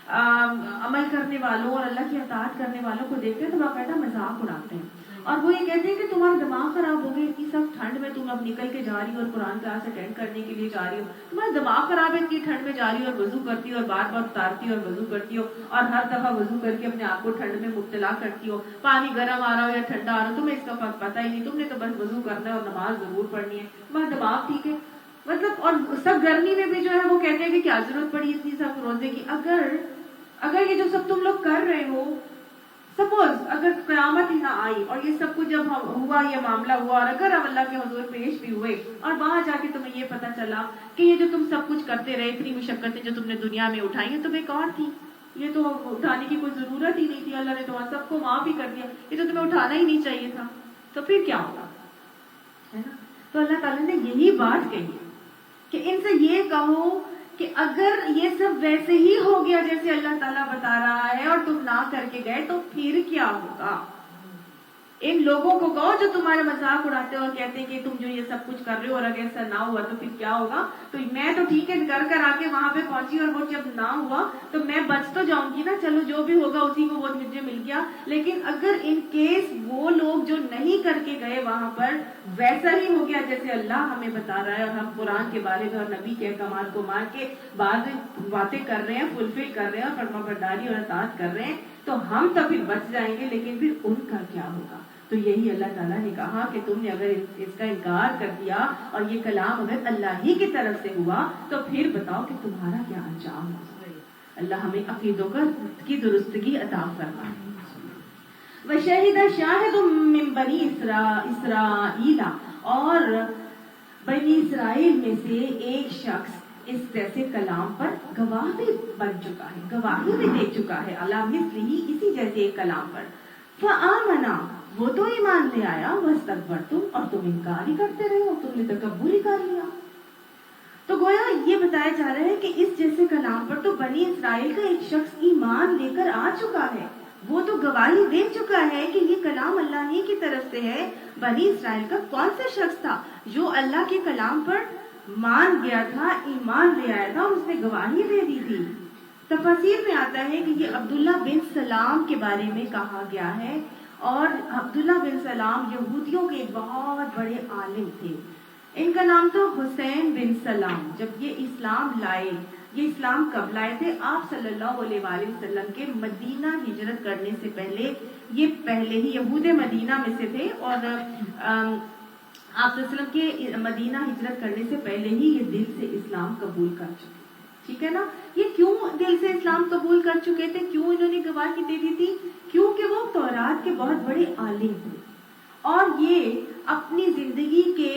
عمل کرنے والوں اور اللہ کی اطاعت کرنے والوں کو دیکھتے ہیں تو باقاعدہ مذاق اڑاتے ہیں اور وہ یہ کہتے ہیں کہ تمہارا دماغ خراب ہو گیا، اتنی سخت ٹھنڈ میں تم اب نکل کے جا رہی ہو اور قرآن کلاس اٹینڈ کرنے کے لیے جا رہی ہو، تمہارا دماغ خراب ہے، اتنی ٹھنڈ میں جا رہی ہو اور وضو کرتی ہو اور بار بار اتارتی ہو اور وضو کرتی ہو اور ہر دفعہ وضو کر کے اپنے آپ کو ٹھنڈ میں مبتلا کرتی ہو، پانی گرم آ رہا ہو یا ٹھنڈا آ رہا ہو تمہیں اس کا فرق پتہ ہی نہیں، تم نے تو بس وضو کرنا ہے اور نماز ضرور پڑھنی ہے، تمہارا دماغ ٹھیک ہے؟ مطلب اور سب گرمی میں بھی جو ہے وہ کہتے ہیں کہ کیا ضرورت پڑی اتنی سخت روزے کی۔ اگر یہ جو سب تم لوگ کر رہے ہو، سپوز اگر قیامت ہی نہ آئی اور یہ سب کچھ جب ہوا، یہ معاملہ ہوا اور اگر ہم اللہ کے حضور پیش بھی ہوئے اور وہاں جا کے تمہیں یہ پتا چلا کہ یہ جو تم سب کچھ کرتے رہے، اتنی مشقتیں جو تم نے دنیا میں اٹھائی ہیں تو بیکار تھی، یہ تو اٹھانے کی کوئی ضرورت ہی نہیں تھی، اللہ نے تمہارا سب کو معاف ہی کر دیا، یہ تو تمہیں اٹھانا ہی نہیں چاہیے تھا، تو پھر کیا ہوگا؟ ہے نا؟ تو اللہ تعالیٰ نے یہی بات کہی کہ ان سے یہ کہو کہ اگر یہ سب ویسے ہی ہو گیا جیسے اللہ تعالیٰ بتا رہا ہے اور تم نہ کر کے گئے تو پھر کیا ہوگا؟ ان لوگوں کو کہو جو تمہارا مذاق اڑاتے اور کہتے ہیں کہ تم جو یہ سب کچھ کر رہے ہو اور اگر ایسا نہ ہوا تو پھر کیا ہوگا؟ تو میں تو ٹھیک ہے کر آ کے وہاں پہ پہنچی اور وہ جب نہ ہوا تو میں بچ تو جاؤں گی نا، چلو جو بھی ہوگا اسی کو وہ مجھے مل گیا، لیکن اگر ان کیس وہ لوگ جو نہیں کر کے گئے وہاں پر ویسا ہی ہو گیا جیسے اللہ ہمیں بتا رہا ہے اور ہم قرآن کے بارے میں اور نبی کے احکامات کو مان کے بعض باتیں کر رہے ہیں، فلفل کر رہے ہیں اور فرما برداری اور اطاعت کر رہے ہیں تو ہم تو پھر بچ جائیں گے، لیکن پھر ان کا کیا ہوگا؟ تو یہی اللہ تعالیٰ نے کہا کہ تم نے اگر اس کا انکار کر دیا اور یہ کلام اگر اللہ ہی کی طرف سے ہوا تو پھر بتاؤ کہ تمہارا کیا انجام ہوگا۔ اللہ ہمیں عقیدوں کی درستگی عطا فرمائے۔ وَشَهِدَ شَاهِدٌ مِّن بَنِي إِسْرَائِيلَ، اور بنی اسرائیل میں سے ایک شخص اس جیسے کلام پر گواہ بھی بن چکا ہے، گواہی بھی دے چکا ہے، عَلَىٰ مِثْلِهِ، اسی جیسے ایک کلام پر، فَآمَنَ، وہ تو ایمان لے آیا، وَاسْتَكْبَرْتُمْ، اور تم انکار ہی کرتے رہے ہو، تم نے تکبر ہی کر لیا۔ تو گویا یہ بتایا جا رہا ہے کہ اس جیسے کلام پر تو بنی اسرائیل کا ایک شخص ایمان لے کر آ چکا ہے، وہ تو گواہی دے چکا ہے کہ یہ کلام اللہ ہی کی طرف سے ہے۔ بنی اسرائیل کا کون سا شخص تھا جو اللہ کے کلام پر مان گیا تھا، ایمان لے آیا تھا، اس نے گواہی دے دی تھی؟ تفاسیر میں آتا ہے کہ یہ عبداللہ بن سلام کے بارے میں کہا گیا ہے، اور عبداللہ بن سلام یہودیوں کے بہت بڑے عالم تھے۔ ان کا نام تو حسین بن سلام۔ جب یہ اسلام لائے، یہ اسلام کب لائے تھے؟ آپ صلی اللہ علیہ وآلہ وسلم کے مدینہ ہجرت کرنے سے پہلے، یہ پہلے ہی یہود مدینہ میں سے تھے، اور آپ صلی اللہ علیہ وسلم کے مدینہ ہجرت کرنے سے پہلے ہی یہ دل سے اسلام قبول کر چکے تھے، ٹھیک ہے نا؟ یہ کیوں دل سے اسلام قبول کر چکے تھے، کیوں انہوں نے گواہی دے دی تھی؟ کیونکہ وہ تورات کے بہت بڑے عالم تھے، اور یہ اپنی زندگی کے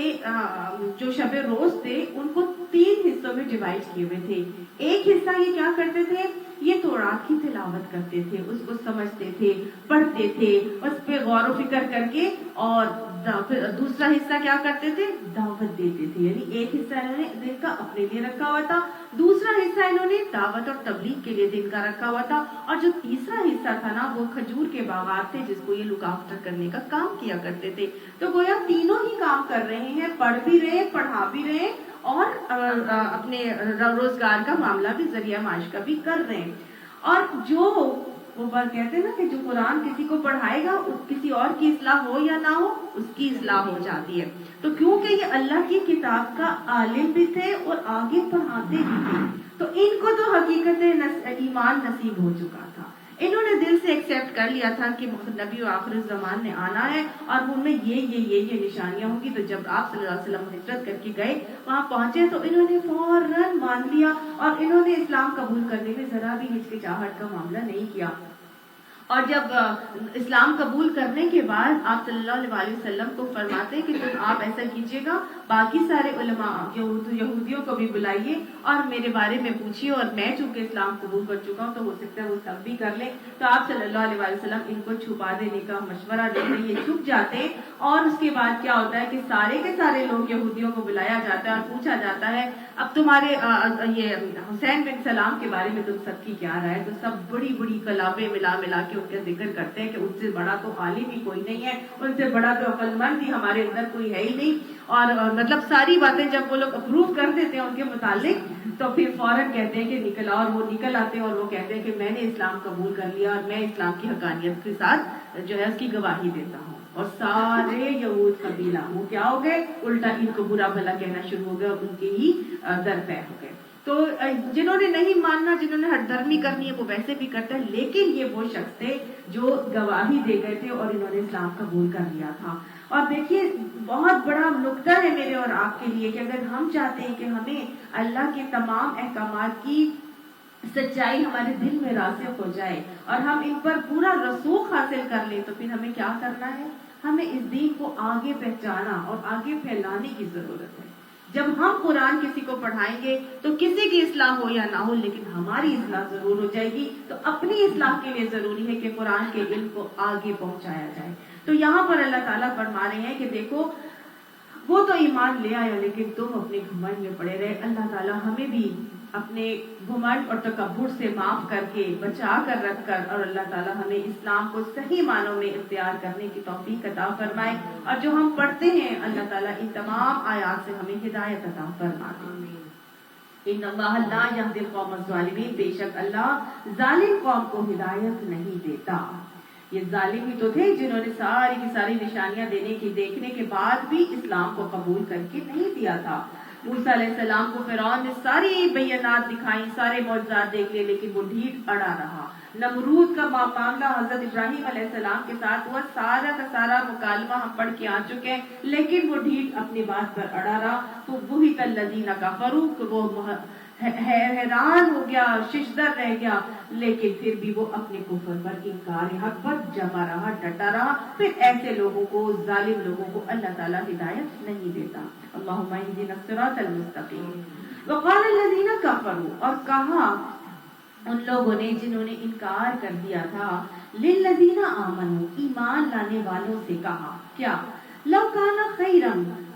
جو شب روز تھے ان کو 3 حصوں میں ڈیوائڈ کیے ہوئے تھے۔ ایک حصہ یہ کیا کرتے تھے، یہ تورات کی تلاوت کرتے تھے، اس کو سمجھتے تھے، پڑھتے تھے، اس پہ غور و فکر کر کے، اور دوسرا حصہ کیا کرتے تھے، دعوت دیتے تھے۔ یعنی ایک حصہ انہوں نے دن کا اپنے لیے رکھا ہوا تھا، دوسرا حصہ انہوں نے دعوت اور تبلیغ کے لیے دن کا رکھا ہوا تھا، اور جو تیسرا حصہ تھا نا وہ کھجور کے باغات تھے جس کو یہ لک آفٹر کرنے کا کام کیا کرتے تھے۔ تو گویا تینوں ہی کام کر رہے ہیں، پڑھ بھی رہے، پڑھا بھی رہے، اور اپنے روزگار کا معاملہ بھی، ذریعہ معاش کا بھی کر رہے ہیں۔ اور جو وہ بات کہتے ہیں نا کہ جو قرآن کسی کو پڑھائے گا، کسی اور کی اصلاح ہو یا نہ ہو، اس کی اصلاح ہو جاتی ہے۔ تو کیونکہ یہ اللہ کی کتاب کا عالم بھی تھے اور آگے پڑھاتے بھی تھے، تو ان کو تو حقیقت ایمان نصیب ہو چکا تھا، انہوں نے دل سے ایکسیپٹ کر لیا تھا کہ نبی آخر الزمان نے آنا ہے اور ان میں یہ نشانیاں ہوں گی. تو جب آپ صلی اللہ علیہ وسلم ہجرت کر کے گئے وہاں پہنچے تو انہوں نے فوراً مان لیا اور انہوں نے اسلام قبول کرنے میں ذرا بھی ہچکچاہٹ کا معاملہ نہیں کیا. اور جب اسلام قبول کرنے کے بعد آپ صلی اللہ علیہ وسلم کو فرماتے ہیں کہ تم آپ ایسا کیجئے گا، باقی سارے علماء یہودیوں کو بھی بلائیے اور میرے بارے میں پوچھیے، اور میں چونکہ اسلام قبول کر چکا ہوں تو ہو سکتا ہے وہ سب بھی کر لیں. تو آپ صلی اللہ علیہ وسلم ان کو چھپا دینے کا مشورہ دیتے ہیں، یہ چھپ جاتے. اور اس کے بعد کیا ہوتا ہے کہ سارے کے سارے لوگ یہودیوں کو بلایا جاتا ہے اور پوچھا جاتا ہے اب تمہارے یہ حسین بن سلام کے بارے میں تم سب کی کیا رائے. تو سب بڑی بڑی کلامیں ملا کے ان کا ذکر کرتے ہیں کہ ان سے بڑا تو عالم ہی کوئی نہیں ہے، ان سے بڑا تو عقل مند ہی ہمارے اندر کوئی ہے ہی نہیں. اور مطلب ساری باتیں جب وہ لوگ اپروو کر دیتے ہیں ان کے متعلق تو پھر فوراً کہتے ہیں کہ نکل، اور وہ نکل آتے ہیں اور وہ کہتے ہیں کہ میں نے اسلام قبول کر لیا اور میں اسلام کی حقانیت کے ساتھ جو ہے اس کی گواہی دیتا ہوں. اور سارے یہود قبیلہ وہ کیا ہو گئے، الٹا ان کو برا بھلا کہنا شروع ہو گیا اور ان کے ہی در پہ ہو گئے. تو جنہوں نے نہیں ماننا، جنہوں نے ہٹ درمی کرنی ہے وہ ویسے بھی کرتے ہیں، لیکن یہ وہ شخص تھے جو گواہی دے گئے تھے اور انہوں نے اسلام قبول کر لیا تھا. اور دیکھیے بہت بڑا نقطہ ہے میرے اور آپ کے لیے کہ اگر ہم چاہتے ہیں کہ ہمیں اللہ کے تمام احکامات کی سچائی ہمارے دل میں راسخ ہو جائے اور ہم ان پر پورا رسوخ حاصل کر لیں، تو پھر ہمیں کیا کرنا ہے، ہمیں اس دین کو آگے پہچانا اور آگے پھیلانے کی ضرورت ہے. جب ہم قرآن کسی کو پڑھائیں گے تو کسی کی اصلاح ہو یا نہ ہو لیکن ہماری اصلاح ضرور ہو جائے گی. تو اپنی اصلاح کے لیے ضروری ہے کہ قرآن کے علم کو آگے پہنچایا جائے. تو یہاں پر اللہ تعالیٰ فرما رہے ہیں کہ دیکھو وہ تو ایمان لے آیا لیکن تم اپنے گھمنڈ میں پڑے رہے. اللہ تعالیٰ ہمیں بھی اپنے گھمنڈ اور تکبر سے معاف کر کے بچا کر رکھ کر، اور اللہ تعالیٰ ہمیں اسلام کو صحیح معنوں میں اختیار کرنے کی توفیق عطا فرمائے. اور جو ہم پڑھتے ہیں اللہ تعالیٰ ان تمام آیات سے ہمیں ہدایت عطا فرمائے. ان اللہ لا یہدی القوم الظالمین، بے شک اللہ ظالم قوم کو ہدایت نہیں دیتا. یہ ظالم ہی تو تھے جنہوں نے ساری کی ساری نشانیاں دیکھنے کے بعد بھی اسلام کو قبول کر کے نہیں دیا تھا. موسیٰ علیہ السلام کو فرعون نے ساری بینات دکھائی، سارے معجزات دیکھ لیے لیکن وہ ڈھیٹ اڑا رہا. نمرود کا معاملہ حضرت ابراہیم علیہ السلام کے ساتھ ہوا، سارا کا سارا مکالمہ ہم پڑھ کے آ چکے ہیں لیکن وہ ڈھیٹ اپنی بات پر اڑا رہا. تو وہی الذین کفروا، وہ حیران ہو گیا، ششدر رہ گیا، لیکن پھر بھی وہ اپنے کفر پر انکار حق پر جمع رہا، ڈٹا رہا. پھر ایسے لوگوں کو، ظالم لوگوں کو اللہ تعالیٰ ہدایت نہیں دیتا. اللہم اہدنا الصراط المستقیم. وقال الذین کفروا، اور کہا ان لوگوں نے جنہوں نے انکار کر دیا تھا، للذین آمنوا، ایمان لانے والوں سے کہا کیا، لو کان خیرا،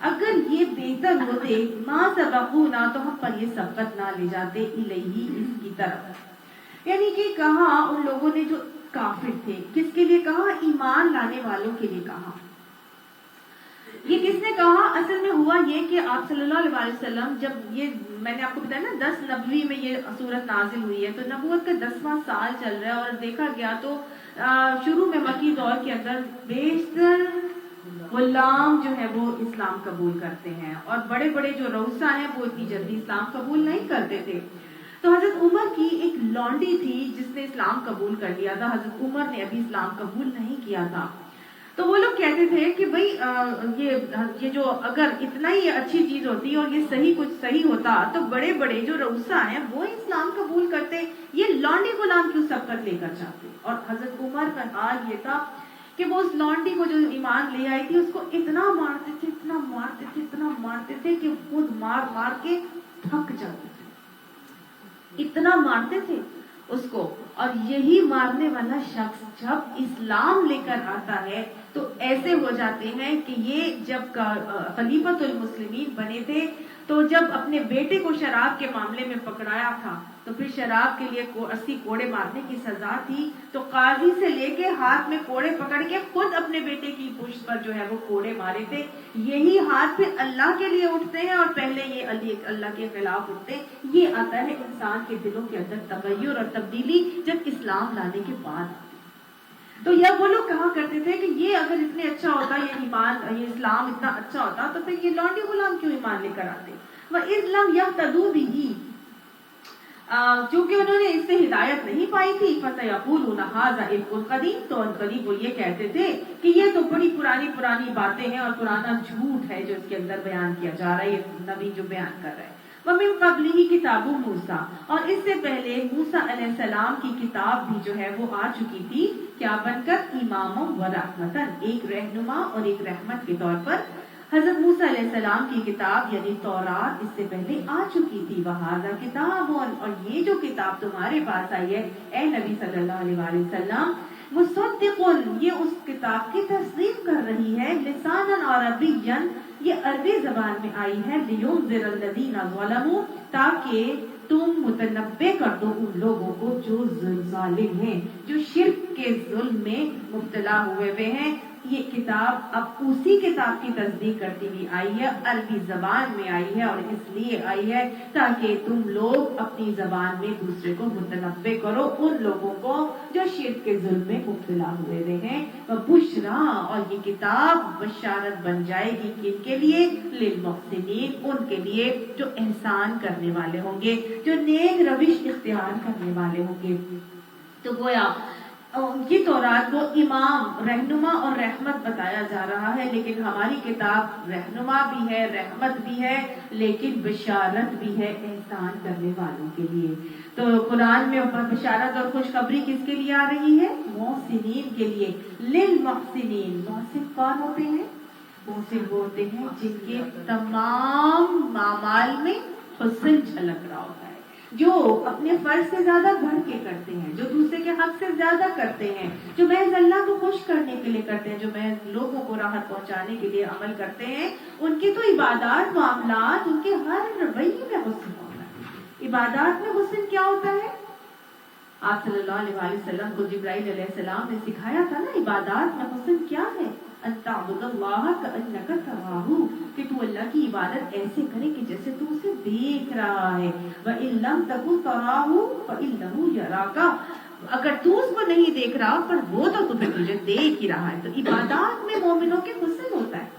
اگر یہ بہتر ہوتے، ما سبقونا، تو ہم پر یہ سبقت نہ لے جاتے، الیہ، اس کی طرف. یعنی کہ کہا ان لوگوں نے جو کافر تھے، کس کے لیے کہا، ایمان لانے والوں کے لیے کہا. یہ کس نے کہا، اصل میں ہوا یہ کہ آپ صلی اللہ علیہ وسلم، جب یہ میں نے آپ کو بتایا نا 10 نبوی میں یہ سورت نازل ہوئی ہے، تو نبوت کا 10واں سال چل رہا ہے. اور دیکھا گیا تو شروع میں مکی دور کے اندر بیشتر غلام جو ہے وہ اسلام قبول کرتے ہیں، اور بڑے بڑے جو رؤسا ہیں وہ اتنی جلدی اسلام قبول نہیں کرتے تھے. تو حضرت عمر کی ایک لونڈی تھی جس نے اسلام قبول کر لیا تھا. حضرت عمر نے ابھی اسلام قبول نہیں کیا تھا. تو وہ لوگ کہتے تھے کہ بھئی یہ جو اگر اتنا ہی اچھی چیز ہوتی اور یہ صحیح کچھ صحیح ہوتا تو بڑے بڑے جو رؤسا ہیں وہ اسلام قبول کرتے، یہ لونڈی غلام کیوں سبقت لے کر جاتے. اور حضرت عمر کا حال یہ تھا کہ وہ اس لونڈی کو جو ایمان لے آئی تھی اس کو اتنا مارتے تھے، اتنا مارتے تھے، اتنا مارتے تھے کہ خود مار مار کے تھک جاتے تھے، اتنا مارتے تھے اس کو. اور یہی مارنے والا شخص جب اسلام لے کر آتا ہے تو ایسے ہو جاتے ہیں کہ یہ جب خلیفۃ المسلمین بنے تھے تو جب اپنے بیٹے کو شراب کے معاملے میں پکڑایا تھا تو پھر شراب کے لیے 80 کوڑے مارنے کی سزا تھی. تو قاضی سے لے کے ہاتھ میں کوڑے پکڑ کے خود اپنے بیٹے کی پشت پر جو ہے وہ کوڑے مارے تھے. یہی ہاتھ پھر اللہ کے لیے اٹھتے ہیں اور پہلے یہ اللہ کے خلاف اٹھتے ہیں. یہ آتا ہے انسان کے دلوں کے اندر تغیر اور تبدیلی جب اسلام لانے کے بعد. تو یہ وہ لوگ کہا کرتے تھے کہ یہ اگر اتنے اچھا ہوتا، یہ ایمان، یہ اسلام اتنا اچھا ہوتا تو پھر یہ لونڈی غلام کیوں ایمان لے کر آتے. وَإِذْ لَمْ يَهْتَدُوا بِهِ، چونکہ انہوں نے اس سے ہدایت نہیں پائی تھی، فَسَيَقُولُونَ هَٰذَا إِفْكٌ قَدِيمٌ، تو ان قریب وہ یہ کہتے تھے کہ یہ تو بڑی پرانی باتیں ہیں اور پرانا جھوٹ ہے جو اس کے اندر بیان کیا جا رہا ہے، یہ نبی جو بیان کر رہا ہے۔ وَمِن قَبْلِهِ کتاب موسیٰ، اور اس سے پہلے موسیٰ علیہ السلام کی کتاب بھی جو ہے وہ آ چکی تھی، کیا بن کر؟ امامًا وَرَحْمَةً، ایک رہنما اور ایک رحمت کے طور پر۔ حضرت موسیٰ علیہ السلام کی کتاب یعنی تورات اس سے پہلے آ چکی تھی۔ وَهَٰذَا کتاب، اور یہ جو کتاب تمہارے پاس آئی ہے اے نبی صلی اللہ علیہ وآلہ وسلم، مصدق، یہ اس کتاب کی تصدیق کر رہی ہے، لسانًا عربیًا، یہ عربی زبان میں آئی ہے، لِيُنذِرَ الَّذِينَ ظَلَمُوا، تاکہ تم متنبع کر دو ان لوگوں کو جو ظالم ہیں، جو شرک کے ظلم میں مبتلا ہوئے ہیں۔ یہ کتاب اب اسی کتاب کی تصدیق کرتی ہوئی آئی ہے، عربی زبان میں آئی ہے، اور اس لیے آئی ہے تاکہ تم لوگ اپنی زبان میں دوسرے کو متنبع کرو ان لوگوں کو جو شرک کے ظلم میں مبتلا ہوئے ہیں۔ بشرا، اور یہ کتاب بشارت بن جائے گی کن کے لیے؟ للمحسنین، ان کے لیے جو احسان کرنے والے ہوں گے، جو نیک روش اختیار کرنے والے ہوں گے۔ تو گویا یہ تورات کو امام، رہنما اور رحمت بتایا جا رہا ہے، لیکن ہماری کتاب رہنما بھی ہے، رحمت بھی ہے، لیکن بشارت بھی ہے احسان کرنے والوں کے لیے۔ تو قرآن میں بشارت اور خوشخبری کس کے لیے آ رہی ہے؟ محسنین کے لیے، للمحسنین۔ محسن کون ہوتے ہیں؟ محسن وہ ہوتے ہیں جن کے تمام اعمال میں حسن جھلک رہا ہوتا ہے، جو اپنے فرض سے زیادہ بڑھ کے کرتے ہیں، جو دوسرے کے حق سے زیادہ کرتے ہیں، جو محض اللہ کو خوش کرنے کے لیے کرتے ہیں، جو محض لوگوں کو راحت پہنچانے کے لیے عمل کرتے ہیں، ان کی تو عبادات، معاملات، ان کے ہر رویے میں حسن ہوتا ہے۔ عبادات میں حسن کیا ہوتا ہے؟ آپ صلی اللہ علیہ وآلہ وسلم کو جبرائیل علیہ السلام نے سکھایا تھا نا، عبادات میں حسن کیا ہے؟ ان تعبد اللہ کأنک تراہ، کہ تو اللہ کی عبادت ایسے کرے کہ جیسے تو اسے دیکھ رہا ہے۔ وَإِن لَمْ تَكُنْ تَرَاهُ فَإِنَّهُ يَرَاكَ، اگر تو اس کو نہیں دیکھ رہا پر وہ تو تجھے دیکھ ہی رہا ہے۔ تو عبادات میں مومنوں کے حسن ہوتا ہے۔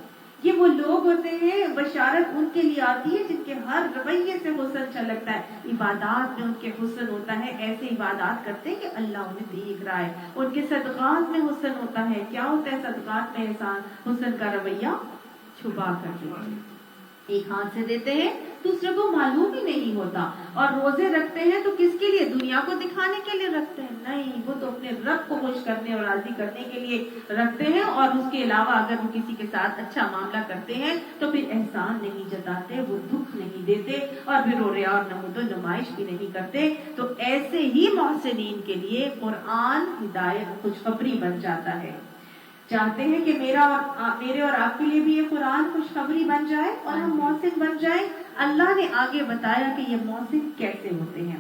یہ وہ لوگ ہوتے ہیں، بشارت ان کے لیے آتی ہے جن کے ہر رویے سے حسن چھلکتا ہے۔ عبادات میں ان کے حسن ہوتا ہے، ایسے عبادات کرتے ہیں کہ اللہ انہیں دیکھ رہا ہے۔ ان کے صدقات میں حسن ہوتا ہے۔ کیا ہوتا ہے صدقات میں احسان؟ حسن کا رویہ چھپا کر دیتے ہیں، ایک ہاتھ سے دیتے ہیں، دوسرے کو معلوم ہی نہیں ہوتا۔ اور روزے رکھتے ہیں تو کس کے لیے؟ دنیا کو دکھانے کے لیے رکھتے ہیں؟ نہیں، وہ تو اپنے رب کو خوش کرنے اور راضی کرنے کے لیے رکھتے ہیں، اور اس کے علاوہ اگر وہ کسی کے ساتھ اچھا معاملہ کرتے ہیں تو پھر احسان نہیں جتاتے، وہ دکھ نہیں دیتے، اور پھر وہ ریا اور نمود و نمائش بھی نہیں کرتے۔ تو ایسے ہی محسنین کے لیے قرآن ہدایت، خوشخبری بن جاتا ہے۔ چاہتے ہیں کہ میرے اور آپ کے لیے بھی یہ قرآن خوشخبری بن جائے اور ہم محسن بن جائیں۔ اللہ نے آگے بتایا کہ یہ محسن کیسے ہوتے ہیں۔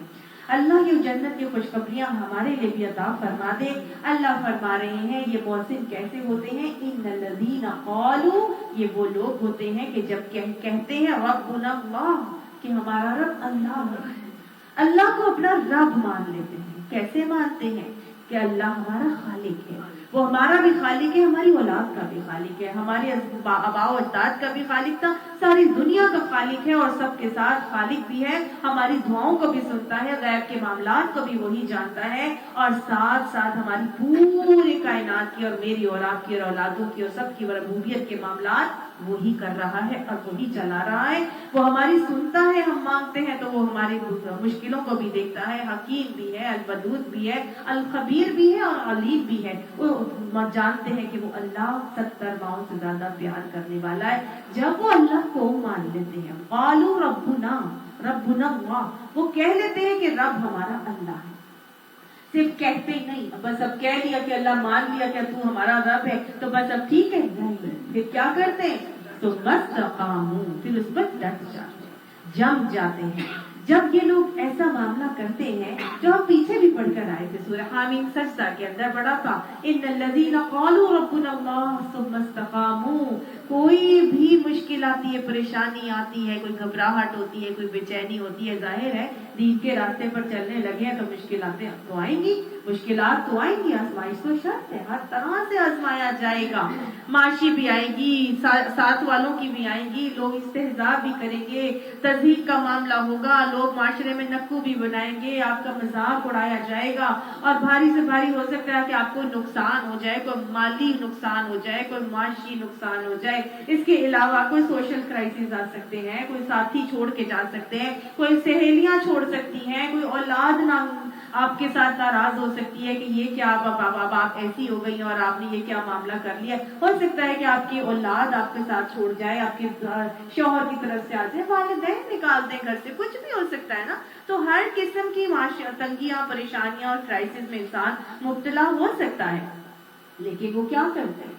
اللہ یہ جنت کی خوشخبریاں ہمارے لیے بھی عطا فرما دے۔ اللہ فرما رہے ہیں یہ محسن کیسے ہوتے ہیں؟ ان الذین قالوا، یہ وہ لوگ ہوتے ہیں کہ جب کہتے ہیں ربنا اللہ، کہ ہمارا رب اللہ ہے، اللہ کو اپنا رب مان لیتے ہیں۔ کیسے مانتے ہیں؟ کہ اللہ ہمارا خالق ہے، وہ ہمارا بھی خالق ہے، ہماری اولاد کا بھی خالق ہے، ہمارے آباء و اجداد کا بھی خالق تھا، ساری دنیا کا خالق ہے، اور سب کے ساتھ خالق بھی ہے، ہماری دعاؤں کو بھی سنتا ہے، غیب کے معاملات کو بھی وہی جانتا ہے، اور ساتھ ساتھ ہماری پوری کائنات کی اور میری اور آپ کی اور اولادوں کی اور سب کی ربوبیت کے معاملات وہی کر رہا ہے اور وہی چلا رہا ہے۔ وہ ہماری سنتا ہے، ہم مانگتے ہیں تو وہ ہماری مشکلوں کو بھی دیکھتا ہے، حکیم بھی ہے، الودود بھی ہے، الخبیر بھی ہے اور علیم بھی ہے۔ وہ جانتے ہیں کہ وہ اللہ 70 ماؤں سے زیادہ پیار کرنے والا ہے۔ جب وہ اللہ کو مان لیتے ہیں، قالوا ربنا اللہ، وہ کہہ لیتے ہیں کہ رب ہمارا اللہ ہے۔ صرف کہتے ہی نہیں، بس اب کہہ لیا کہ اللہ مان لیا کہ تو ہمارا رب ہے تو بس اب ٹھیک ہے، نہیں، پھر کیا کرتے ہیں؟ تو مستقاموا، پھر اس پر ڈٹ جاتے ہیں، جم جاتے ہیں۔ جب یہ لوگ ایسا معاملہ کرتے ہیں، جو ہم پیچھے بھی پڑھ کر آئے تھے سورہ حامیم سجدہ کے اندر پڑھا تھا، ان الذین قالوا ربنا اللہ ثم استقاموا کوئی بھی مشکل آتی ہے، پریشانی آتی ہے، کوئی گھبراہٹ ہوتی ہے، کوئی بے چینی ہوتی ہے، ظاہر ہے دین کے راستے پر چلنے لگے ہیں تو مشکلاتیں تو آئیں گی، مشکلات تو آئیں گی، آزمائش تو شرط ہے، ہر طرح سے آزمایا جائے گا، معاشی بھی آئے گی، ساتھ والوں کی بھی آئیں گی، لوگ استہزاء بھی کریں گے، تذہیب کا معاملہ ہوگا، لوگ معاشرے میں نکو بھی بنائیں گے، آپ کا مذاق اڑایا جائے گا، اور بھاری سے بھاری ہو سکتا ہے کہ آپ کو نقصان ہو جائے، کوئی مالی نقصان ہو جائے، کوئی معاشی نقصان ہو جائے، اس کے علاوہ کوئی سوشل کرائسس آ سکتے ہیں، کوئی ساتھی چھوڑ کے جا سکتے ہیں، کوئی سہیلیاں چھوڑ سکتی ہیں، کوئی اولاد نہ آپ کے ساتھ ناراض ہو سکتی ہے کہ یہ کیا آپ ایسی ہو گئی اور آپ نے یہ کیا معاملہ کر لیا، ہو سکتا ہے کہ آپ کی اولاد آپ کے ساتھ چھوڑ جائے، آپ کے شوہر کی طرف سے آ جائے، والدین نکال دیں گھر سے، کچھ بھی ہو سکتا ہے نا۔ تو ہر قسم کی تنگیاں، پریشانیاں اور کرائسس میں انسان مبتلا ہو سکتا ہے، لیکن وہ کیا کرتے ہیں؟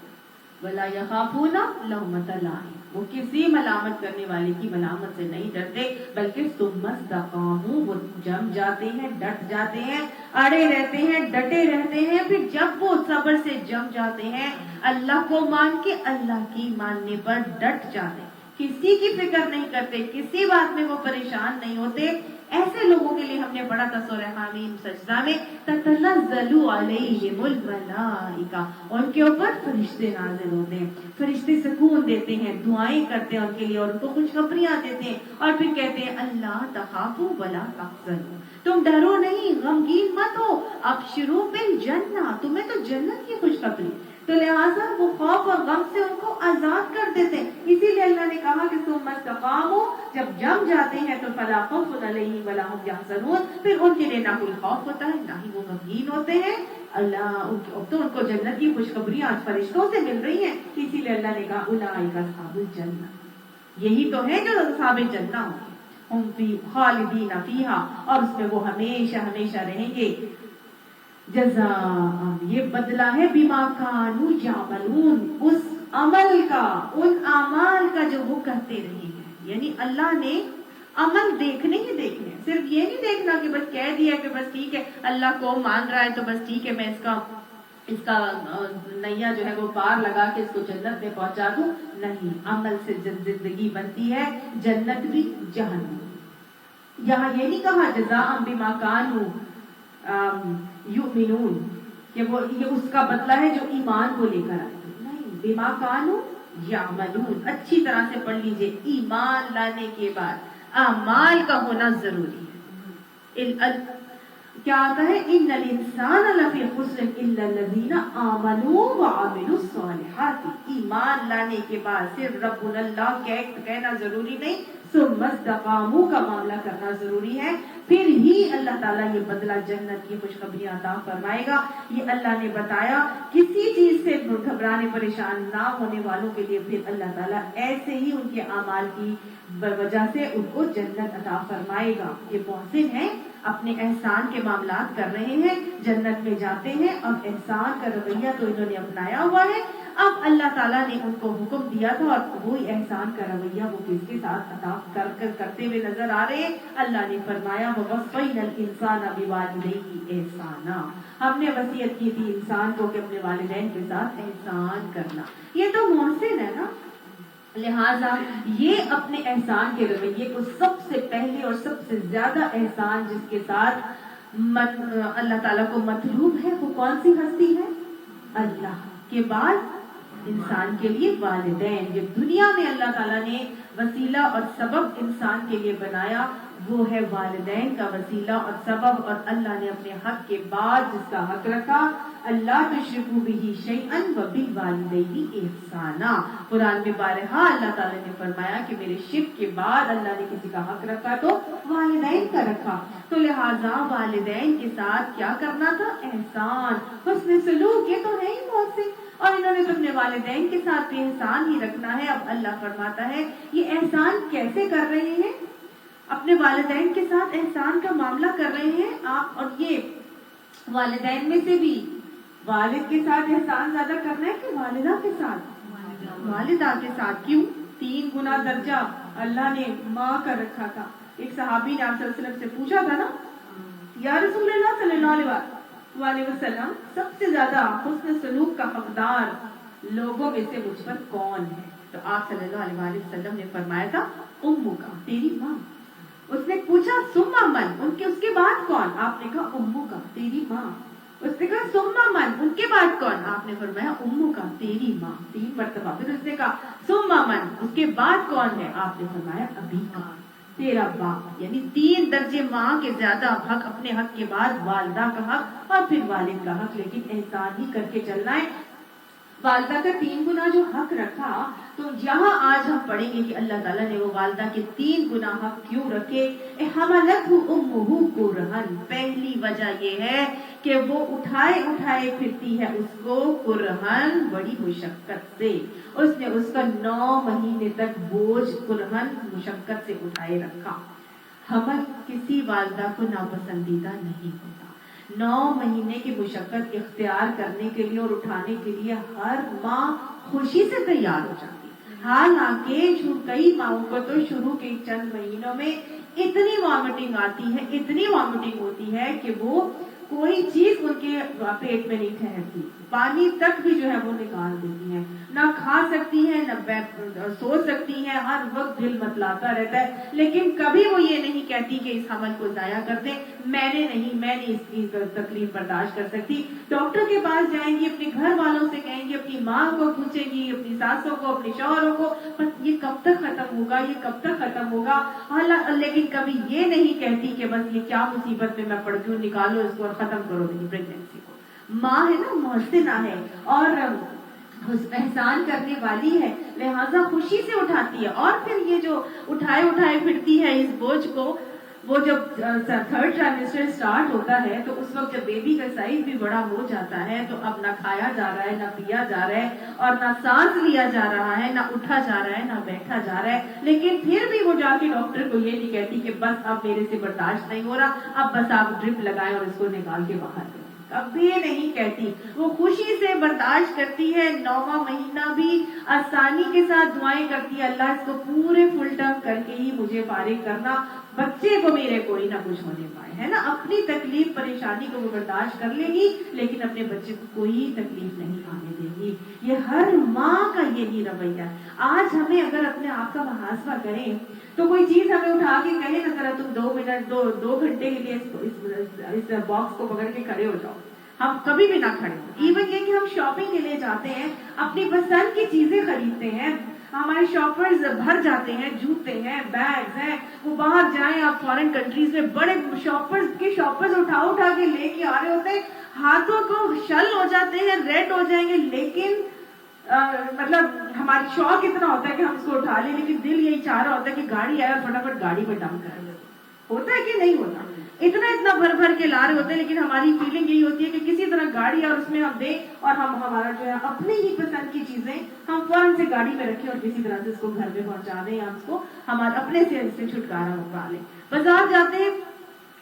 وَلَا يَخَافُونَ لَوْمَةَ لَائِمٍ، وہ کسی ملامت کرنے والے کی ملامت سے نہیں ڈرتے، بلکہ ثُمَّ اسْتَقَامُوا، وہ جم جاتے ہیں، ڈٹ جاتے ہیں، اڑے رہتے ہیں، ڈٹے رہتے ہیں، پھر جب وہ صبر سے جم جاتے ہیں، اللہ کو مان کے اللہ کی ماننے پر ڈٹ جاتے ہیں، کسی کی فکر نہیں کرتے، کسی بات میں وہ پریشان نہیں ہوتے، ایسے لوگوں کے لیے ہم نے پڑھا تھا سورہ حامیم سجدہ میں، تتنزل علیہم الملائکہ، ان کے اوپر فرشتے نازل ہوتے ہیں، فرشتے سکون دیتے ہیں، دعائیں کرتے ہیں ان کے لیے اور ان کو خوشخبریاں دیتے ہیں، اور پھر کہتے ہیں اللہ تخافوا ولا تحزنوا، تم ڈرو نہیں، غمگین مت ہو، ابشروا بالجنہ، تمہیں تو جنت کی خوشخبری۔ تو لہٰذا وہ خوف اور غم سے ان کو آزاد کر دیتے ہیں، اسی لیے اللہ نے کہا کہ ثم استقاموا، جب جم جاتے ہیں تو فلا خوف علیہم ولا هم يحزنون، پھر ان کے لیے نہ کوئی خوف ہوتا ہے، نہ ہی وہ غمگین ہوتے ہیں، اللہ تو ان کو جنت کی خوشخبریاں آج فرشتوں سے مل رہی ہیں، اسی لیے اللہ نے کہا اولئک اصحاب الجنہ، یہی تو ہے جو اصحاب جنہ ہوں گے، ہم فی خالدین فیہا، اور اس میں وہ ہمیشہ ہمیشہ رہیں گے، جزاء، یہ بدلہ ہے بما کانوا یعملون، اس عمل کا، ان اعمال کا جو وہ کرتے رہے ہیں، یعنی اللہ نے عمل دیکھنے ہی دیکھنے، صرف یہ نہیں دیکھنا کہ بس کہہ دیا کہ بس ٹھیک ہے اللہ کو مان رہا ہے تو بس ٹھیک ہے میں اس کا نیا جو ہے وہ پار لگا کے اس کو جنت میں پہنچا دوں، نہیں، عمل سے زندگی بنتی ہے، جنت بھی جہنم بھی۔ یہاں یہ نہیں کہا جزاء بما کانوا یؤمنون کہ وہ یہ اس کا بدلہ ہے جو ایمان کو لے کر آئے، نہیں، بما کانوا یعملون، اچھی طرح سے پڑھ لیجئے، ایمان لانے کے بعد اعمال کا ہونا ضروری ہے۔ کیا آتا ہے ان الانسان لفی خسر الا الذین آمنوا وعملوا الصالحات، ایمان لانے کے بعد صرف ربنا اللہ کہنا ضروری نہیں، ثم استقاموا کا معاملہ کرنا ضروری ہے، پھر ہی اللہ تعالیٰ یہ بدلہ جنت کی خوشخبریاں عطا فرمائے گا۔ یہ اللہ نے بتایا، کسی چیز سے گھبرانے پریشان نہ ہونے والوں کے لیے پھر اللہ تعالیٰ ایسے ہی ان کے اعمال کی وجہ سے ان کو جنت عطا فرمائے گا۔ یہ محسن ہیں، اپنے احسان کے معاملات کر رہے ہیں، جنت میں جاتے ہیں، اب احسان کا رویہ تو انہوں نے اپنایا ہوا ہے، اب اللہ تعالیٰ نے ان کو حکم دیا تھا اور وہی احسان کا رویہ وہ کس کے ساتھ عطا کرتے ہوئے نظر آ رہے ہیں۔ اللہ نے فرمایا وَوَصَّيْنَا الْإِنسَانَ بِوَالِدَيْهِ إِحْسَانًا، ہم نے وصیت کی تھی انسان کو کہ اپنے والدین کے ساتھ احسان کرنا، یہ تو محسن ہے نا، لہٰذا یہ اپنے احسان کے رویے کو سب سے پہلے اور سب سے زیادہ احسان جس کے ساتھ اللہ تعالیٰ کو مطلوب ہے وہ کون سی ہستی ہے؟ اللہ کے بعد انسان کے لیے والدین، جو دنیا میں اللہ تعالیٰ نے وسیلہ اور سبب انسان کے لیے بنایا وہ ہے والدین کا وسیلہ اور سبب، اور اللہ نے اپنے حق کے بعد جس کا حق رکھا اللہ تشرکوا بہ شیئا وبالوالدین احسانا، قرآن میں بارہا اللہ تعالیٰ نے فرمایا کہ میرے شرک کے بعد اللہ نے کسی کا حق رکھا تو والدین کا رکھا، تو لہٰذا والدین کے ساتھ کیا کرنا تھا؟ احسان، حسن سلوک، یہ تو ہے ہی محسن، اور انہوں نے تو اپنے والدین کے ساتھ بھی احسان ہی رکھنا ہے۔ اب اللہ فرماتا ہے یہ احسان کیسے کر رہے ہیں؟ اپنے والدین کے ساتھ احسان کا معاملہ کر رہے ہیں آپ، اور یہ والدین میں سے بھی والد کے ساتھ احسان زیادہ کرنا ہے کہ والدہ کے ساتھ؟ والدہ کے ساتھ، کیوں؟ 3 گنا درجہ اللہ نے ماں کا رکھا تھا۔ ایک صحابی نے آپ صلی اللہ علیہ وسلم سے پوچھا تھا نا، یا رسول اللہ صلی اللہ علیہ وسلم، سب سے زیادہ حسن سلوک کا حقدار لوگوں میں سے مجھ پر کون ہے؟ تو آپ صلی اللہ علیہ وسلم نے فرمایا تھا امو کا، تیری ماں۔ اس نے پوچھا سما من، اس کے بعد کون؟ آپ نے کہا امو کا، تیری ماں۔ اس نے کہا سما من، ان کے بعد کون؟ آپ نے فرمایا امو کا، تیری ماں، 3 مرتبہ۔ پھر اس نے کہا سما من، اس کے بعد کون ہے؟ آپ نے فرمایا ابی کا، تیرا باپ۔ یعنی 3 درجے ماں کے زیادہ حق، اپنے حق کے بعد والدہ کا حق اور پھر والد کا حق، لیکن احسان ہی کر کے چلنا ہے۔ والدہ کا 3 گنا جو حق رکھا، تو یہاں آج ہم پڑھیں گے کہ اللہ تعالیٰ نے وہ والدہ کے 3 گنا حق کیوں رکھے۔ حملتہ امہ کرہن، پہلی وجہ یہ ہے کہ وہ اٹھائے پھرتی ہے اس کو کرہن، بڑی مشقت سے۔ اس نے اس کا 9 مہینے تک بوجھ کرہن، مشقت سے اٹھائے رکھا۔ حمل کسی والدہ کو ناپسندیدہ نہیں ہوتا۔ 9 مہینے کی مشقت اختیار کرنے کے لیے اور اٹھانے کے لیے ہر ماں خوشی سے تیار ہو جاتی، حالانکہ کئی ماؤں کو تو شروع کے چند مہینوں میں اتنی وامٹنگ آتی ہے، اتنی وامٹنگ ہوتی ہے کہ وہ کوئی چیز ان کے پیٹ میں نہیں ٹھہرتی، پانی تک بھی جو ہے وہ نکال دیتی ہیں، نہ کھا سکتی ہیں نہ سو سکتی ہیں، ہر وقت دل متلاتا رہتا ہے، لیکن کبھی وہ یہ نہیں کہتی کہ اس حمل کو ضائع کر دیں، میں نے اس کی تکلیف برداشت کر سکتی۔ ڈاکٹر کے پاس جائیں گی، اپنے گھر والوں سے کہیں گی، اپنی ماں کو پوچھیں گی، اپنی ساسوں کو، اپنے شوہروں کو، بس یہ کب تک ختم ہوگا، یہ کب تک ختم ہوگا، لیکن کبھی یہ نہیں کہتی کہ بس یہ کیا مصیبت میں پڑتی ہوں، نکالو اس کو اور ختم کرو میری پریگنینسی کو۔ ماں ہے نا، محسنہ ہے اور احسان کرنے والی ہے، لہٰذا خوشی سے اٹھاتی ہے۔ اور پھر یہ جو اٹھائے پھرتی ہے اس بوجھ کو، وہ جب 3rd ٹرائمیسٹر سٹارٹ ہوتا ہے تو اس وقت جب بیبی کا سائز بھی بڑا ہو جاتا ہے تو اب نہ کھایا جا رہا ہے، نہ پیا جا رہا ہے، اور نہ سانس لیا جا رہا ہے، نہ اٹھا جا رہا ہے، نہ بیٹھا جا رہا ہے، لیکن پھر بھی وہ جا کے ڈاکٹر کو یہ نہیں کہتی کہ بس اب میرے سے برداشت نہیں ہو رہا، اب بس آپ ڈرپ لگائیں اور اس کو نکال کے باہر کریں، کبھی نہیں کہتی۔ وہ خوشی سے برداشت کرتی ہے، 9واں مہینہ بھی آسانی کے ساتھ دعائیں کرتی ہے، اللہ اس کو پورے فل ٹرم کر کے ہی مجھے فارغ کرنا، بچے کو میرے کوئی نہ کچھ ہونے پائے، ہے نا۔ اپنی تکلیف پریشانی کو وہ برداشت کر لے گی، لیکن اپنے بچے کو کوئی تکلیف نہیں آنے دے گی۔ یہ ہر ماں کا یہی رویہ ہے۔ آج ہمیں اگر اپنے آپ کا محاسبہ کریں تو کوئی چیز ہمیں اٹھا کے کہے نا ذرا تم 2 گھنٹے کے لیے اس باکس کو پکڑ کے کھڑے ہو جاؤ، ہم کبھی بھی نہ کھڑے ہوں۔ ایون یہ کہ ہم شاپنگ کے لیے جاتے ہیں، اپنی پسند کی چیزیں خریدتے ہیں، ہمارے شاپرز بھر جاتے ہیں، جوتے ہیں، بیگز ہیں، وہ باہر جائیں آپ فارن کنٹریز میں، بڑے شاپرز اٹھا کے لے کے آ رہے ہوتے ہیں، ہاتھوں کو شل ہو جاتے ہیں، ریڈ ہو جائیں گے، لیکن مطلب ہماری شوق اتنا ہوتا ہے کہ ہم اس کو اٹھا لیں، لیکن دل یہی چاہ رہا ہوتا ہے کہ گاڑی آئے اور فٹافٹ گاڑی میں ڈمپ کر لیں۔ ہوتا ہے کہ نہیں ہوتا؟ اتنا بھر کے لا رہے ہوتے ہیں، لیکن ہماری فیلنگ یہی ہوتی ہے کہ کسی طرح گاڑی اور اس میں ہم دیں اور ہمارا جو ہے اپنی ہی پسند کی چیزیں ہم فوراً سے گاڑی میں رکھیں اور کسی طرح سے اس کو گھر میں پہنچا دیں یا اس کو ہمارے اپنے سے چھٹکارا پا لیں۔ بازار جاتے ہیں،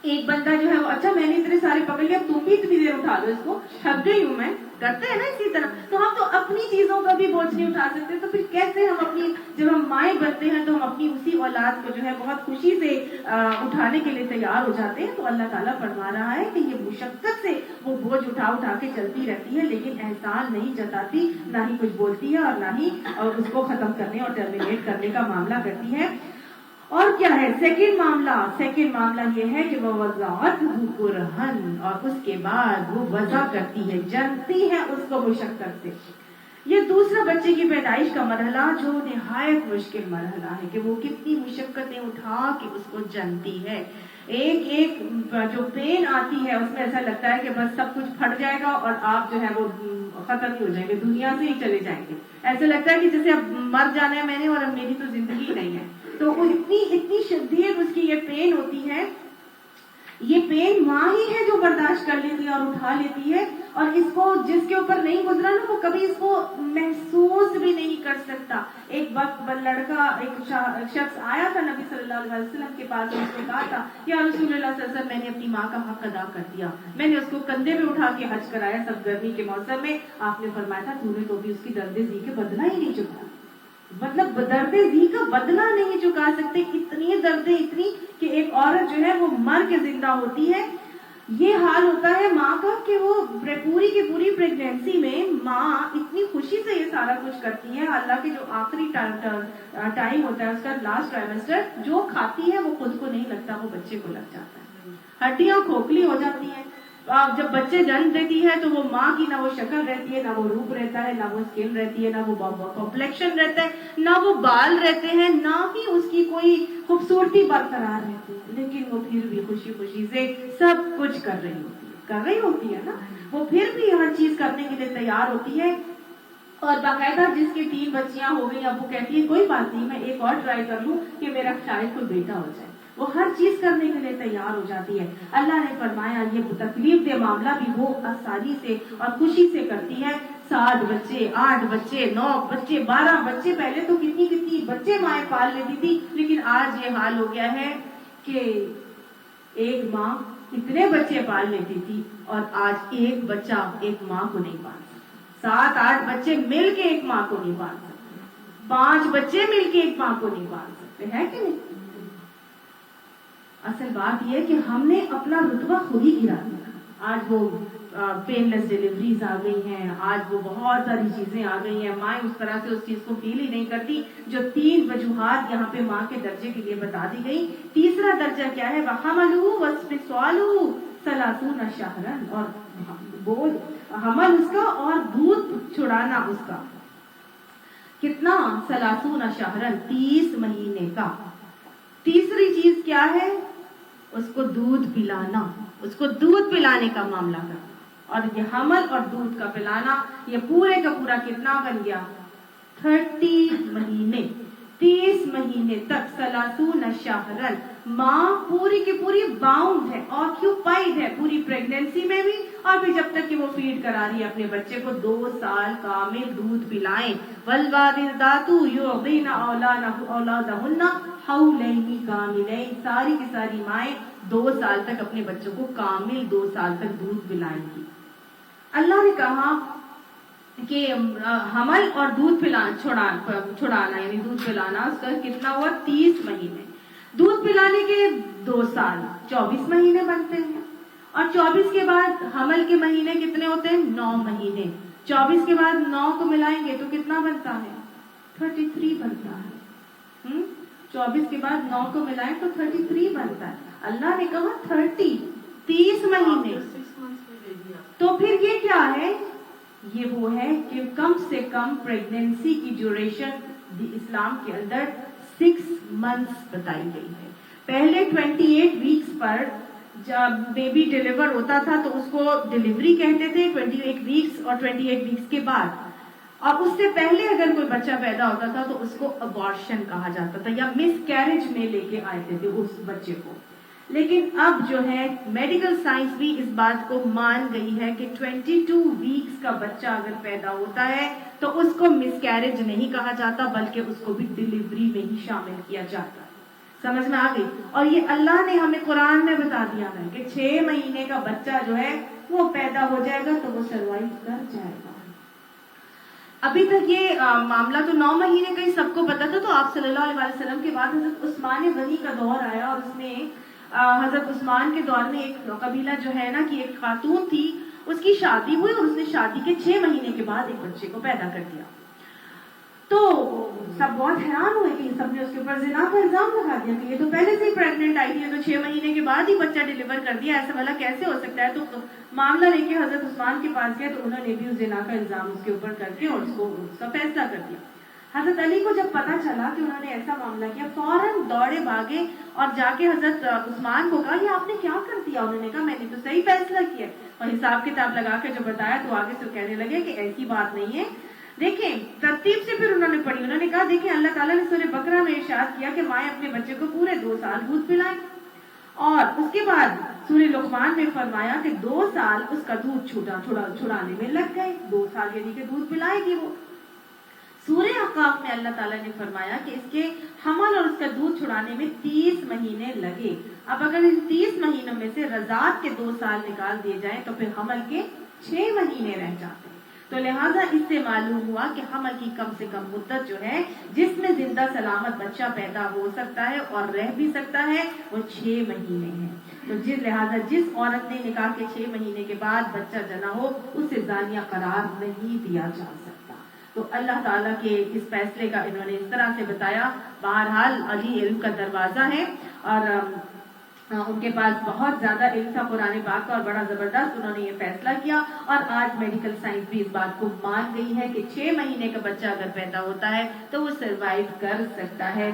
ایک بندہ جو ہے وہ اچھا میں نے اتنے سارے پکڑ لیا، تم بھی اتنی دیر اٹھا لو اس کو، تھک گئی ہوں میں، کرتے ہیں نا اسی طرح۔ تو ہم تو اپنی چیزوں کا بھی بوجھ نہیں اٹھا سکتے، تو پھر کیسے ہم اپنی، جب ہم مائیں بنتے ہیں تو ہم اپنی اسی اولاد کو جو ہے بہت خوشی سے اٹھانے کے لیے تیار ہو جاتے ہیں۔ تو اللہ تعالیٰ فرما رہا ہے کہ یہ مشقت سے وہ بوجھ اٹھا کے چلتی رہتی ہے، لیکن احسان نہیں جتاتی، نہ ہی کچھ بولتی ہے اور نہ ہی اس کو ختم کرنے اور ٹرمینیٹ کرنے کا معاملہ کرتی ہے۔ اور کیا ہے سیکنڈ معاملہ یہ ہے کہ وہ وضعته کرہن، اور اس کے بعد وہ وضع کرتی ہے، جنتی ہے اس کو مشقت سے۔ یہ دوسرا بچے کی پیدائش کا مرحلہ جو نہایت مشکل مرحلہ ہے کہ وہ کتنی مشقتیں اٹھا کے اس کو جنتی ہے۔ ایک جو پین آتی ہے اس میں ایسا لگتا ہے کہ بس سب کچھ پھٹ جائے گا اور آپ جو ہے وہ ختم ہی ہو جائیں گے، دنیا سے ہی چلے جائیں گے، ایسا لگتا ہے کہ جیسے اب مر جانا ہے میں نے اور اب میری تو زندگی نہیں ہے۔ تو وہ اتنی شدید اس کی یہ پین ہوتی ہے، یہ پین ماں ہی ہے جو برداشت کر لیتی ہے اور اٹھا لیتی ہے، اور اس کو جس کے اوپر نہیں گزرا نا وہ کبھی اس کو محسوس بھی نہیں کر سکتا۔ ایک وقت لڑکا، ایک شخص آیا تھا نبی صلی اللہ علیہ وسلم کے پاس، اس نے کہا تھا یا رسول اللہ صلی اللہ علیہ وسلم، میں نے اپنی ماں کا حق ادا کر دیا، میں نے اس کو کندھے پہ اٹھا کے حج کرایا سب گرمی کے موسم میں۔ آپ نے فرمایا تھا تو نے تو بھی اس کی درد ذی کے بدلہ ہی نہیں چکا، مطلب درد ذی کا بدلہ نہیں چکا سکتے، اتنی دردیں اتنی کہ ایک عورت جو ہے وہ مر کے زندہ ہوتی ہے۔ یہ حال ہوتا ہے ماں کا کہ وہ پوری کی پوری پریگنینسی میں ماں اتنی خوشی سے یہ سارا کچھ کرتی ہے. اللہ کے جو آخری ٹائم ہوتا ہے اس کا لاسٹ ٹرائمسٹر، جو کھاتی ہے وہ خود کو نہیں لگتا، وہ بچے کو لگ جاتا ہے. ہڈیاں کھوکھلی ہو جاتی ہیں. جب بچے جنم دیتی ہے تو وہ ماں کی نہ وہ شکل رہتی ہے، نہ وہ روپ رہتا ہے، نہ وہ اسکن رہتی ہے، نہ وہ کمپلیکشن رہتا ہے، نہ وہ بال رہتے ہیں، نہ ہی اس کی کوئی خوبصورتی برقرار رہتی ہے. لیکن وہ پھر بھی خوشی خوشی سے سب کچھ کر رہی ہوتی ہے نا. وہ پھر بھی ہر چیز کرنے کے لیے تیار ہوتی ہے. اور باقاعدہ جس کی 3 بچیاں ہو گئی، اب وہ کہتی ہے کوئی بات نہیں، میں ایک اور ٹرائی کر لوں کہ میرا شاید کوئی بیٹا ہو جائے. وہ ہر چیز کرنے کے لیے تیار ہو جاتی ہے. اللہ نے فرمایا یہ تکلیف دہ معاملہ بھی وہ آسانی سے اور خوشی سے کرتی ہے. 7 بچے، 8 بچے، 9 بچے، 12 بچے. پہلے تو کتنی بچے مائیں پال لیتی تھی، لیکن آج یہ حال ہو گیا ہے کہ ایک ماں اتنے بچے پال لیتی تھی اور آج ایک بچہ ایک ماں کو نہیں پال سکتا. 7-8 بچے مل کے ایک ماں کو نہیں پال سکتے. 5 بچے مل کے ایک ماں کو نہیں پال سکتے، ہے کہ نہیں؟ اصل بات یہ کہ ہم نے اپنا رتبہ خود ہی گرا دیا. آج وہ پین لیس ڈیلیوریز آ گئی ہیں، آج وہ بہت ساری چیزیں آ گئی ہیں. مائیں اس طرح سے اس چیز کو فیل ہی نہیں کرتی. جو 3 وجوہات یہاں پہ ماں کے درجے کے لیے بتا دی گئی. تیسرا درجہ کیا ہے؟ وَحَمَلُهُ وَفِصَالُهُ 30 شَهْرًا، اور وہ حمل اس کا اور دودھ چھڑانا اس کا کتنا؟ 30 شهرًا، 30 مہینے کا. تیسری چیز کیا ہے؟ اس کو دودھ پلانا، اس کو دودھ پلانے کا معاملہ کرنا. اور یہ حمل اور دودھ کا پلانا، یہ پورے کا پورا کتنا بن گیا؟ 30 مہینے. 30 مہینے تک 30 شهرًا ماں پوری کی پوری باؤنڈ ہے، آکیوپائڈ ہے، پوری پریگنینسی میں بھی، اور پھر جب تک کہ وہ فیڈ کرا رہی ہے اپنے بچے کو. 2 سال کامل دودھ پلائیں. والوالدات یرضعن اولادهن حولین کاملین. ساری کی ساری مائیں 2 سال تک اپنے بچوں کو کامل 2 سال تک دودھ پلائیں گی. اللہ نے کہا کہ حمل اور دودھ چھڑانا یعنی دودھ پلانا اس کا کتنا ہوا؟ 30 مہینے. دودھ پلانے کے 2 سال 24 مہینے بنتے ہیں. اور 24 کے بعد حمل کے مہینے کتنے ہوتے ہیں؟ 9 مہینے. 24 کے بعد 9 کو ملائیں گے تو کتنا بنتا ہے؟ 33 بنتا ہے. 24 کے بعد 9 کو ملائیں تو 33 بنتا ہے. اللہ نے کہا 30 مہینے. تو پھر یہ کیا ہے؟ یہ وہ ہے کہ کم سے کم پریگنینسی کی ڈیوریشن اسلام کے اندر 6 منتھس بتائی گئی ہے. پہلے 28 ویکس پر جب بیبی ڈیلیور ہوتا تھا تو اس کو ڈیلیوری کہتے تھے 28 ویکس اور 28 ویکس کے بعد. اور اس سے پہلے اگر کوئی بچہ پیدا ہوتا تھا تو اس کو ابارشن کہا جاتا تھا یا مس کیریج میں لے کے آتے تھے اس بچے کو. لیکن اب جو ہے میڈیکل سائنس بھی اس بات کو مان گئی ہے کہ 22 ویکس کا بچہ اگر پیدا ہوتا ہے تو اس کو مس کیریج نہیں کہا جاتا بلکہ اس کو بھی ڈیلیوری میں ہی شامل کیا جاتا ہے. سمجھ میں آ گئی؟ اور یہ اللہ نے ہمیں قرآن میں بتا دیا ہے کہ 6 مہینے کا بچہ جو ہے وہ پیدا ہو جائے گا تو وہ سروائیو کر جائے گا. ابھی تک یہ معاملہ تو 9 مہینے کا ہی سب کو پتا تھا. تو آپ صلی اللہ علیہ وسلم کے بعد حضرت عثمان غنی کا دور آیا اور اس میں حضرت عثمان کے دور میں ایک قبیلہ جو ہے نا کہ ایک خاتون تھی، اس کی شادی ہوئی اور اس نے شادی کے 6 مہینے کے بعد ایک بچے کو پیدا کر دیا. تو سب بہت حیران ہوئے کہ سب نے اس کے اوپر زنا کا الزام لگا دیا کہ یہ تو پہلے سے ہی پریگننٹ آئی تھی، تو 6 مہینے کے بعد ہی بچہ ڈیلیور کر دیا، ایسا بھلا کیسے ہو سکتا ہے؟ تو معاملہ لے کے حضرت عثمان کے پاس گئے تو انہوں نے بھی زنا کا الزام اس کے اوپر کر کے اور اس کا فیصلہ کر دیا. حضرت علی کو جب پتا چلا کہ انہوں نے ایسا معاملہ کیا، فوراً دوڑے بھاگے اور جا کے حضرت عثمان کو کہا یہ آپ نے کیا کر دیا؟ انہوں نے کہا میں نے تو صحیح فیصلہ کیا. اور حساب کتاب لگا کے جو بتایا تو آگے سے کہنے لگے کہ ایسی بات نہیں ہے. دیکھیں ترتیب سے پھر انہوں نے پڑھی. انہوں نے کہا دیکھیں اللہ تعالیٰ نے سورہ بقرہ میں ارشاد کیا کہ مائیں اپنے بچے کو پورے 2 سال دودھ پلائیں، اور اس کے بعد سورہ لقمان میں فرمایا کہ 2 سال اس کا دودھ چھڑانے میں لگ گئے. 2 سال یعنی کہ دودھ پلائے گی وہ. سورہ احقاف میں اللہ تعالیٰ نے فرمایا کہ اس کے حمل اور اس کا دودھ چھڑانے میں 30 مہینے لگے. اب اگر ان 30 مہینوں میں سے رضاعت کے 2 سال نکال دیے جائیں تو پھر حمل کے 6 مہینے رہ جاتے ہیں. تو لہٰذا اس سے معلوم ہوا کہ حمل کی کم سے کم مدت جو ہے جس میں زندہ سلامت بچہ پیدا ہو سکتا ہے اور رہ بھی سکتا ہے وہ 6 مہینے ہے. تو لہٰذا جس عورت نے نکاح کے 6 مہینے کے بعد بچہ جنا ہو اسے زانیہ قرار نہیں دیا جا سکتا. تو اللہ تعالیٰ کے اس فیصلے کا انہوں نے اس طرح سے بتایا. بہرحال علی علم کا دروازہ ہے اور ان کے پاس بہت زیادہ علم تھا قرآن پاک کا اور بڑا زبردست انہوں نے یہ فیصلہ کیا. اور آج میڈیکل سائنس بھی اس بات کو مان گئی ہے کہ 6 مہینے کا بچہ اگر پیدا ہوتا ہے تو وہ سروائیو کر سکتا ہے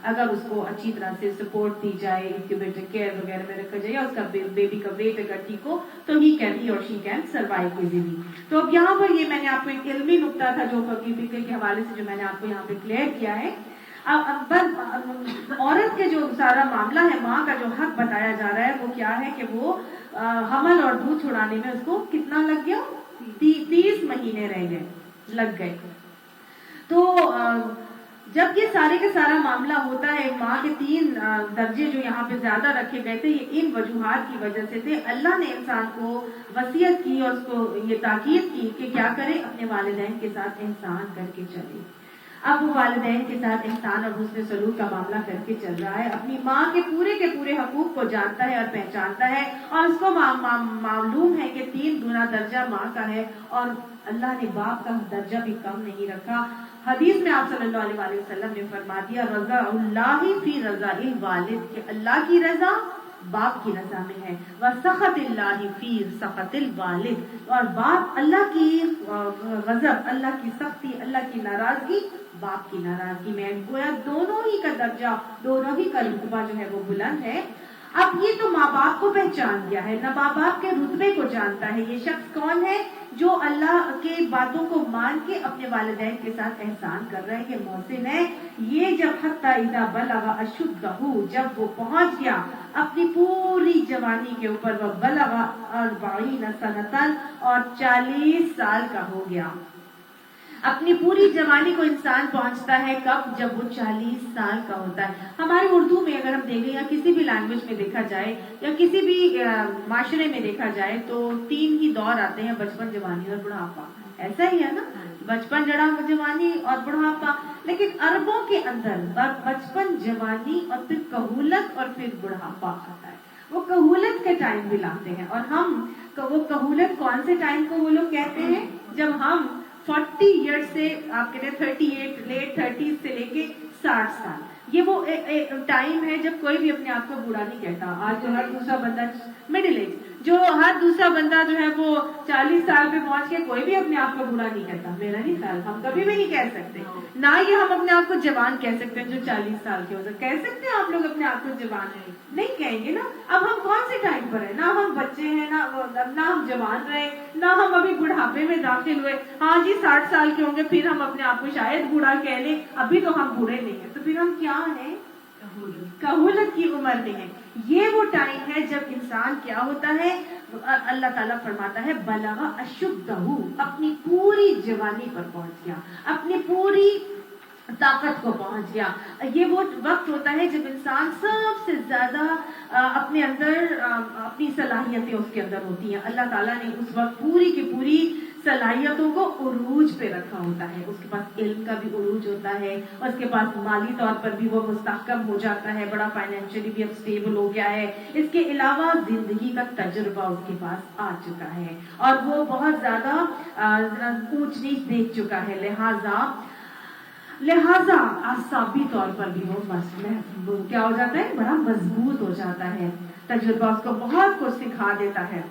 اگر اس کو اچھی طرح سے سپورٹ دی جائے, انکیوبیٹر کیئر وغیرہ میں رکھا جائے, اس کا بیبی کا ویٹ اگر ٹھیک ہو تو ہی اور شی کین سروائیو ایزیلی. تو اب یہاں پر یہ میں نے آپ کو ایک علمی نقطہ تھا جو فقہ کے حوالے سے جو میں نے آپ کو یہاں پہ کلیئر کیا ہے. اب عورت کے جو سارا معاملہ ہے, ماں کا جو حق بتایا جا رہا ہے وہ کیا ہے کہ وہ حمل اور دودھ چھڑانے میں اس کو کتنا لگ گیا, 30 مہینے لگ گئے. تو جب یہ سارے کا سارا معاملہ ہوتا ہے, ماں کے 3 درجے جو یہاں پہ زیادہ رکھے گئے تھے یہ ان وجوہات کی وجہ سے تھے. اللہ نے انسان کو وصیت کی اور اس کو یہ تاکید کی کہ کیا کرے, اپنے والدین کے ساتھ احسان کر کے چلے. اب وہ والدین کے ساتھ احسان اور حسن سلوک کا معاملہ کر کے چل رہا ہے, اپنی ماں کے پورے حقوق کو جانتا ہے اور پہچانتا ہے اور اس کو معلوم ہے کہ 3 گنا درجہ ماں کا ہے اور اللہ نے باپ کا درجہ بھی کم نہیں رکھا. حدیث میں آپ صلی اللہ علیہ وسلم نے فرما دیا رضا اللہ فی رضا الوالد, کہ اللہ کی رضا باپ کی رضا میں ہے, وسخط اللہ فی سخط الوالد, اور باپ اللہ کی غضب, اللہ کی سختی, اللہ کی ناراضگی باپ کی ناراضگی میں. گویا دونوں ہی کا درجہ, دونوں ہی کا رتبہ جو ہے وہ بلند ہے. اب یہ تو ماں باپ کو پہچان گیا ہے, نہ ماں باپ کے رتبے کو جانتا ہے. یہ شخص کون ہے جو اللہ کے باتوں کو مان کے اپنے والدین کے ساتھ احسان کر رہا ہے, یہ محسن ہے. یہ جب حتی اذا بلغ اشدہ, جب وہ پہنچ گیا اپنی پوری جوانی کے اوپر, وہ بلغ 40 سنۃ, اور 40 سال کا ہو گیا. اپنی پوری جوانی کو انسان پہنچتا ہے کب, جب وہ 40 سال کا ہوتا ہے. ہمارے اردو میں اگر ہم دیکھیں یا کسی بھی لینگویج میں دیکھا جائے یا کسی بھی معاشرے میں دیکھا جائے تو 3 ہی دور آتے ہیں, بچپن, جوانی اور بڑھاپا. ایسا ہی ہے نا, بچپن, جوانی اور بڑھاپا. لیکن عربوں کے اندر بچپن, جوانی اور پھر کہولت اور پھر بڑھاپا آتا ہے. وہ کہولت کے ٹائم بھی لاتے ہیں, اور ہم وہ کہولت کون سے ٹائم کو وہ لوگ کہتے ہیں جب ہم 40 ایئر سے آپ کہتے ہیں 38 لیٹ 30 سے لے کے 60 سال, یہ وہ ٹائم ہے جب کوئی بھی اپنے آپ کو بوڑھا نہیں کہتا. آج جو ہر دوسرا بندہ مڈل ایج, جو ہر دوسرا بندہ جو ہے وہ 40 سال پہ پہنچ کے کوئی بھی اپنے آپ کو بوڑھا نہیں کہتا. میرا نہیں خیال, ہم کبھی بھی نہیں کہہ سکتے. نہ یہ ہم اپنے آپ کو جوان کہہ سکتے ہیں جو 40 سال کے ہو سکتے. کہہ سکتے ہیں آپ لوگ اپنے آپ کو جوان ہیں؟ نہیں کہیں گے نا. اب ہم کون سے ٹائم پر ہیں, نہ ہم بچے ہیں, نہ ہم جوان رہے, نہ ہم ابھی بڑھاپے میں داخل ہوئے. ہاں جی 60 سال کے ہوں گے پھر ہم اپنے آپ کو شاید بوڑھا کہہ لیں, ابھی تو ہم بوڑھے نہیں ہیں. تو پھر ہم کیا ہیں, کہولت کی عمر میں ہیں. یہ وہ ٹائم ہے جب انسان کیا ہوتا ہے, اللہ تعالیٰ فرماتا ہے بلغ اشدہ, اپنی پوری جوانی پر پہنچ گیا, اپنی پوری طاقت کو پہنچ گیا. یہ وہ وقت ہوتا ہے جب انسان سب سے زیادہ اپنے اندر اپنی صلاحیتیں اس کے اندر ہوتی ہیں. اللہ تعالیٰ نے اس وقت پوری کی پوری صلاحیتوں کو عروج پہ رکھا ہوتا ہے. اس کے پاس علم کا بھی عروج ہوتا ہے, اور اس کے پاس مالی طور پر بھی وہ مستحکم ہو جاتا ہے, بڑا فائنینشلی بھی اب اسٹیبل ہو گیا ہے. اس کے علاوہ زندگی کا تجربہ اس کے پاس آ چکا ہے اور وہ بہت زیادہ اونچ نیچ دیکھ چکا ہے. لہذا اعصابی طور پر بھی وہ کیا ہو جاتا ہے, بڑا مضبوط ہو جاتا ہے. تجربہ اس کو بہت کچھ سکھا دیتا ہے.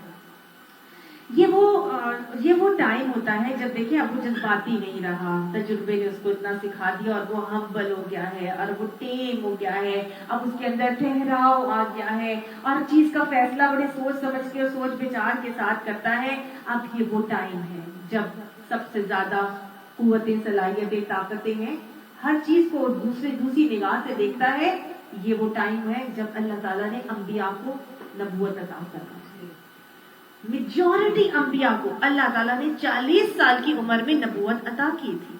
یہ وہ ٹائم ہوتا ہے جب دیکھیں اب وہ جذباتی نہیں رہا, تجربے نے اس کو اتنا سکھا دیا اور وہ ہمبل ہو گیا ہے اور وہ ٹیم ہو گیا ہے. اب اس کے اندر ٹھہراؤ آ گیا ہے اور ہر چیز کا فیصلہ بڑے سوچ سمجھ کے اور سوچ بچار کے ساتھ کرتا ہے. اب یہ وہ ٹائم ہے جب سب سے زیادہ قوتیں, صلاحیتیں, طاقتیں ہیں, ہر چیز کو دوسری نگاہ سے دیکھتا ہے. یہ وہ ٹائم ہے جب اللہ تعالیٰ نے انبیاء کو نبوت عطا کرا. میجورٹی انبیاء کو اللہ تعالیٰ نے 40 سال کی عمر میں نبوت عطا کی تھی.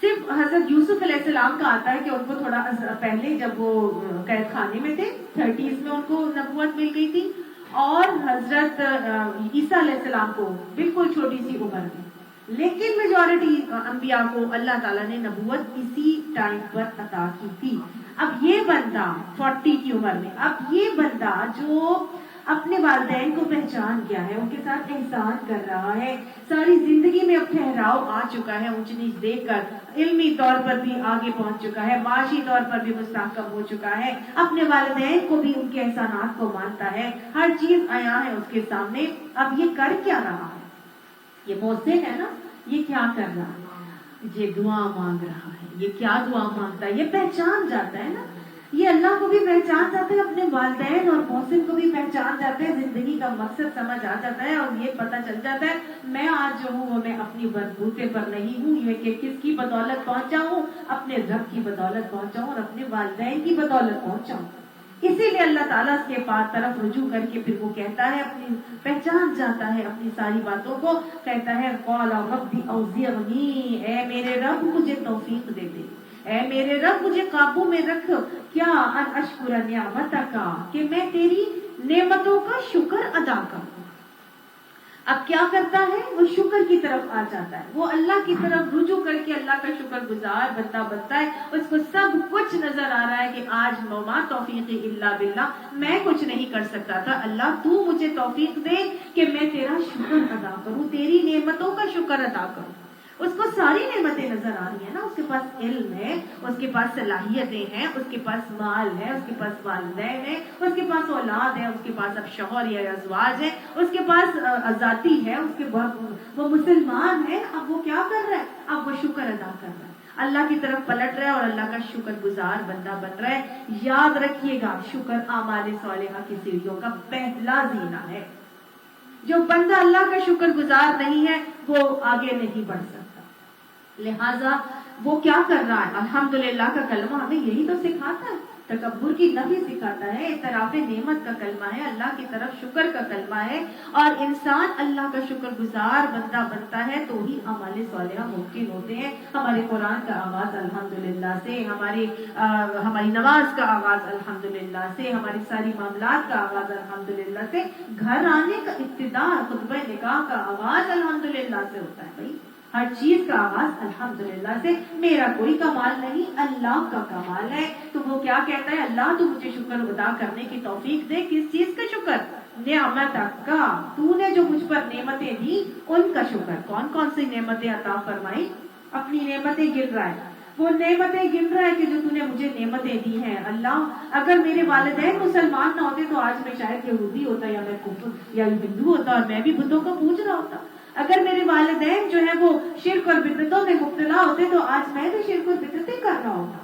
صرف حضرت یوسف علیہ السلام کا آتا ہے کہ ان کو تھوڑا پہلے جب وہ قید خانے میں تھے 30s میں ان کو نبوت مل گئی تھی, اور حضرت عیسیٰ علیہ السلام کو بالکل چھوٹی سی عمر میں. لیکن میجورٹی انبیاء کو اللہ تعالیٰ نے نبوت اسی ٹائم پر عطا کی تھی. اب یہ بندہ 40 کی عمر میں، اب یہ بندہ جو اپنے والدین کو پہچان گیا ہے، ان کے ساتھ احسان کر رہا ہے، ساری زندگی میں اب ٹھہراؤ آ چکا ہے، اونچ نیچ دیکھ کر علمی طور پر بھی آگے پہنچ چکا ہے، معاشی طور پر بھی مستحکم ہو چکا ہے، اپنے والدین کو بھی ان کے احسانات کو مانتا ہے، ہر چیز عیاں ہے اس کے سامنے. اب یہ کر کیا رہا ہے؟ یہ محسن ہے نا، یہ کیا کر رہا ہے؟ یہ دعا مانگ رہا ہے. یہ کیا دعا مانگتا ہے؟ یہ پہچان جاتا ہے نا، یہ اللہ کو بھی پہچان جاتا ہے، اپنے والدین اور محسن کو بھی پہچان جاتے ہیں، زندگی کا مقصد سمجھ آ جاتا ہے، اور یہ پتہ چل جاتا ہے میں آج جو ہوں وہ میں اپنی بلبوتے پر نہیں ہوں، یہ کہ کس کی بدولت پہنچا ہوں؟ اپنے رب کی بدولت پہنچا ہوں اور اپنے والدین کی بدولت پہنچا ہوں. اسی لیے اللہ تعالیٰ اس کے پاس طرف رجوع کر کے پھر وہ کہتا ہے، اپنی پہچان جاتا ہے اپنی ساری باتوں کو، کہتا ہے قال رب اوزعنی، اے میرے رب مجھے توفیق دے دے، اے میرے رب مجھے قابو میں رکھ، کیا ان اشکر نعمتک، کہ میں تیری نعمتوں کا شکر ادا کروں. اب کیا کرتا ہے؟ وہ شکر کی طرف آ جاتا ہے، وہ اللہ کی طرف رجوع کر کے اللہ کا شکر گزار بنتا ہے. اس کو سب کچھ نظر آ رہا ہے کہ آج وما توفیق الا باللہ، میں کچھ نہیں کر سکتا تھا، اللہ تو مجھے توفیق دے کہ میں تیرا شکر ادا کروں، تیری نعمتوں کا شکر ادا کروں. اس کو ساری نعمتیں نظر آ رہی ہیں نا، اس کے پاس علم ہے، اس کے پاس صلاحیتیں ہیں، اس کے پاس مال ہے، اس کے پاس والدین ہے، اس کے پاس اولاد ہے، اس کے پاس اب شوہر یا ازواج ہے، اس کے پاس آزادی ہے، اس کے بعد وہ مسلمان ہے. اب وہ کیا کر رہا ہے؟ اب وہ شکر ادا کر رہا ہے، اللہ کی طرف پلٹ رہا ہے اور اللہ کا شکر گزار بندہ بن رہا ہے. یاد رکھیے گا، شکر اعمال صالحہ کی سیڑھیوں کا پہلا زینہ ہے. جو بندہ اللہ کا شکر گزار نہیں ہے وہ آگے نہیں بڑھ سکتا. لہذا وہ کیا کر رہا ہے؟ الحمدللہ کا کلمہ ہمیں یہی تو سکھاتا ہے، تکبر کی نفی سکھاتا ہے، اعتراف نعمت کا کلمہ ہے، اللہ کی طرف شکر کا کلمہ ہے. اور انسان اللہ کا شکر گزار بندہ بنتا ہے تو ہی اعمال صالحہ ممکن ہوتے ہیں. ہمارے قرآن کا آغاز الحمدللہ سے، ہماری نماز کا آغاز الحمدللہ سے، ہماری ساری معاملات کا آغاز الحمدللہ سے، گھر آنے کا ابتدا، خطبہ نکاح کا آغاز الحمدللہ سے ہوتا ہے. بھائی ہر چیز کا آغاز الحمدللہ سے. میرا کوئی کمال نہیں، اللہ کا کمال ہے. تو وہ کیا کہتا ہے؟ اللہ تو مجھے شکر ادا کرنے کی توفیق دے. کس چیز کا شکر؟ نعمتک کا، تو نے جو مجھ پر نعمتیں دی ان کا شکر. کون کون سی نعمتیں عطا فرمائی؟ اپنی نعمتیں گن رہا ہے، وہ نعمتیں گن رہا ہے کہ جو تو نے مجھے نعمتیں دی ہیں. اللہ اگر میرے والدین مسلمان نہ ہوتے تو آج میں شاید یہودی ہوتا، یا میں کفر یا ہندو ہوتا اور میں بھی بتوں کو پوج رہا ہوتا. اگر میرے والدین جو ہیں وہ شرک اور بدعتوں میں مبتلا ہوتے تو آج میں بھی شرک اور بدعتیں کر رہا ہوتا.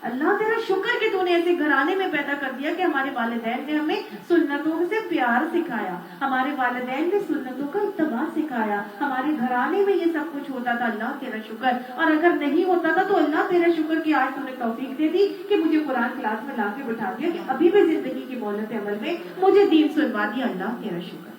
اللہ تیرا شکر کہ تو نے ایسے گھرانے میں پیدا کر دیا کہ ہمارے والدین نے ہمیں سنتوں سے پیار سکھایا، ہمارے والدین نے سنتوں کا اتباع سکھایا، ہمارے گھرانے میں یہ سب کچھ ہوتا تھا. اللہ تیرا شکر. اور اگر نہیں ہوتا تھا تو اللہ تیرا شکر کہ آج تو نے توفیق دے دی کہ مجھے قرآن کلاس میں لا کے بٹھا دیا کہ ابھی بھی زندگی کی مہلت عمل میں مجھے دین سنوا دیا. اللہ تیرا شکر.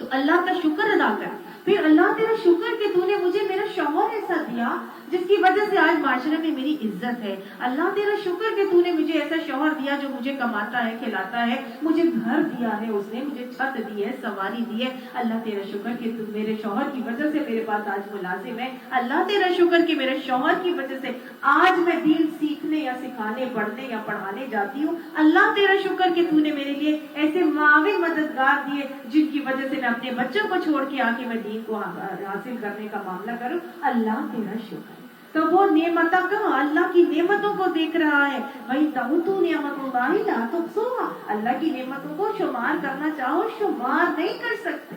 تو اللہ کا شکر ادا کر. پھر اللہ تیرا شکر کہ تو نے مجھے میرا شوہر ایسا دیا جس کی وجہ سے آج معاشرے میں میری عزت ہے. اللہ تیرا شکر کہ تو نے مجھے ایسا شوہر دیا جو مجھے کماتا ہے، کھلاتا ہے، مجھے گھر دیا ہے، اس نے مجھے چھت دی ہے، سواری دی ہے. اللہ تیرا شکر کہ تو میرے شوہر کی وجہ سے میرے پاس آج ملازم ہے. اللہ تیرا شکر کہ میرے شوہر کی وجہ سے آج میں دین سیکھنے یا سکھانے، پڑھنے یا پڑھانے جاتی ہوں. اللہ تیرا شکر کہ تو نے میرے لیے ایسے معاون مددگار دیے جن کی وجہ سے میں اپنے بچوں کو چھوڑ کے آ کے میں دین کو حاصل کرنے کا معاملہ کروں. اللہ تیرا شکر. تو وہ نعمتوں کا، اللہ کی نعمتوں کو دیکھ رہا ہے. وہی تعدوا نعمت اللہ لا تحصوها، اللہ کی نعمتوں کو شمار کرنا چاہو شمار نہیں کر سکتے.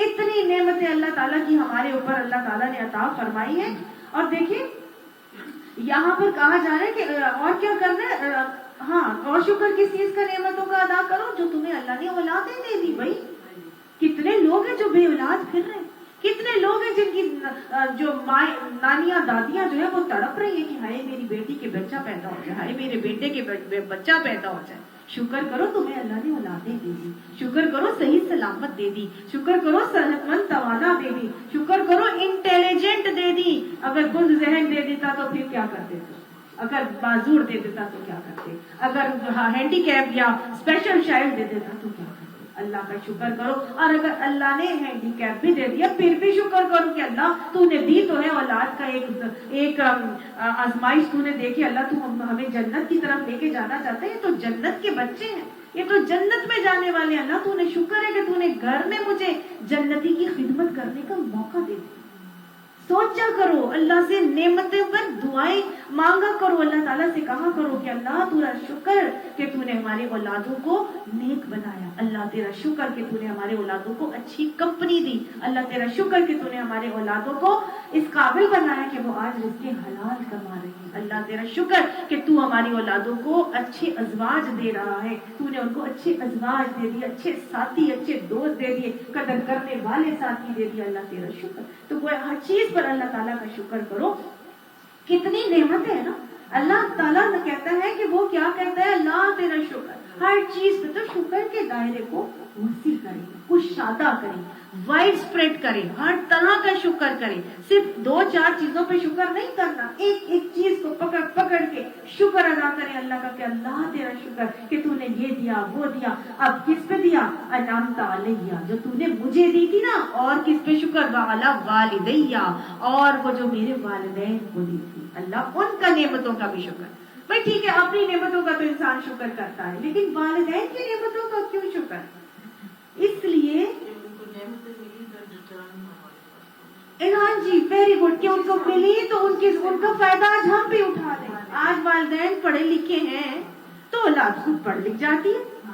اتنی نعمتیں اللہ تعالیٰ کی ہمارے اوپر اللہ تعالیٰ نے عطا فرمائی ہے. اور دیکھیں یہاں پر کہا جا رہا ہے کہ اور کیا کرنا ہے؟ ہاں، اور شکر کس چیز کا؟ نعمتوں کا ادا کرو جو تمہیں اللہ نے اولادیں دے دی. بھائی کتنے لوگ ہیں جو بے اولاد پھر رہے ہیں، کتنے لوگ ہیں جن کی جو نانیاں دادیاں جو ہے وہ تڑپ رہی ہیں کہ ہائے میری بیٹی کے بچہ پیدا ہو جائے، ہائے میرے بیٹے کے بچہ پیدا ہو جائے. شکر کرو تمہیں اللہ نے اولادیں دے دی، شکر کرو صحیح سلامت دے دی، شکر کرو صحت مند توانا دے دی، شکر کرو انٹیلیجنٹ دے دی. اگر کند ذہن دے دیتا تو پھر کیا کرتے تھے؟ اگر معذور دے دیتا تو کیا کرتے؟ اگر ہینڈی کیپ یا اسپیشل چائلڈ دے دیتا تو کیا کرتے؟ اللہ کا شکر کرو. اور اگر اللہ نے ہینڈی کیپ بھی دے دیا پھر بھی شکر کرو کہ اللہ تو نے دی تو ہے اولاد کا ایک آزمائش تو نے دیکھی. اللہ تو ہمیں جنت کی طرف لے کے جانا چاہتے ہیں. یہ تو جنت کے بچے ہیں, یہ تو جنت میں جانے والے. اللہ تو نے شکر ہے کہ تو نے گھر میں مجھے جنتی کی خدمت کرنے کا موقع دے دیا. سوچا کرو, اللہ سے نعمتوں پر دعائیں مانگا کرو, اللہ تعالیٰ سے کہا کرو کہ اللہ تیرا شکر کہ تو نے ہمارے اولادوں کو نیک بنایا. اللہ تیرا شکر کہ تو نے ہمارے اولادوں کو اچھی کمپنی دی. اللہ تیرا شکر کہ تو نے ہمارے اولادوں کو اس قابل بنایا کہ وہ آج رزق حلال کما رہے ہیں. اللہ تیرا شکر کہ تو ہماری اولادوں کو اچھے ازواج دے رہا ہے. تو نے ان کو اچھے ازواج دے دیے, اچھے ساتھی, اچھے دوست دے دیے, قدر کرنے والے ساتھی دے دیے. اللہ تیرا شکر. تو کوئی ہر چیز پر اللہ تعالیٰ کا شکر کرو. کتنی نعمتیں ہیں نا. اللہ تعالیٰ کہتا ہے کہ وہ کیا کہتا ہے, اللہ تیرا شکر. ہر چیز پہ تو شکر کے دائرے کو وسیع کریں, کشادہ کریں, وائڈ اسپریڈ کریں, ہر طرح کا شکر کریں. صرف 2-4 چیزوں پہ شکر نہیں کرنا, ایک چیز کو پکڑ کے شکر ادا کریں اللہ کا کہ اللہ تیرا شکر کہ تو نے یہ دیا وہ دیا. اب کس پہ دیا, انعمت علیہ, جو تو نے مجھے دی تھی نا. اور کس پہ شکر, وعلی والدیہ, اور وہ جو میرے والدین کو دی تھی. اللہ ان کا نعمتوں کا بھی شکر. بھائی ٹھیک ہے, اپنی نعمتوں کا تو انسان شکر کرتا ہے, لیکن والدین کی نعمتوں کا کیوں شکر؟ اس لیے ہاں جی, ویری گڈ, کہ ان کو ملی تو ان کا فائدہ آج ہم بھی اٹھا لیں. آج والدین پڑھے لکھے ہیں تو اولاد خود پڑھ لکھ جاتی ہے.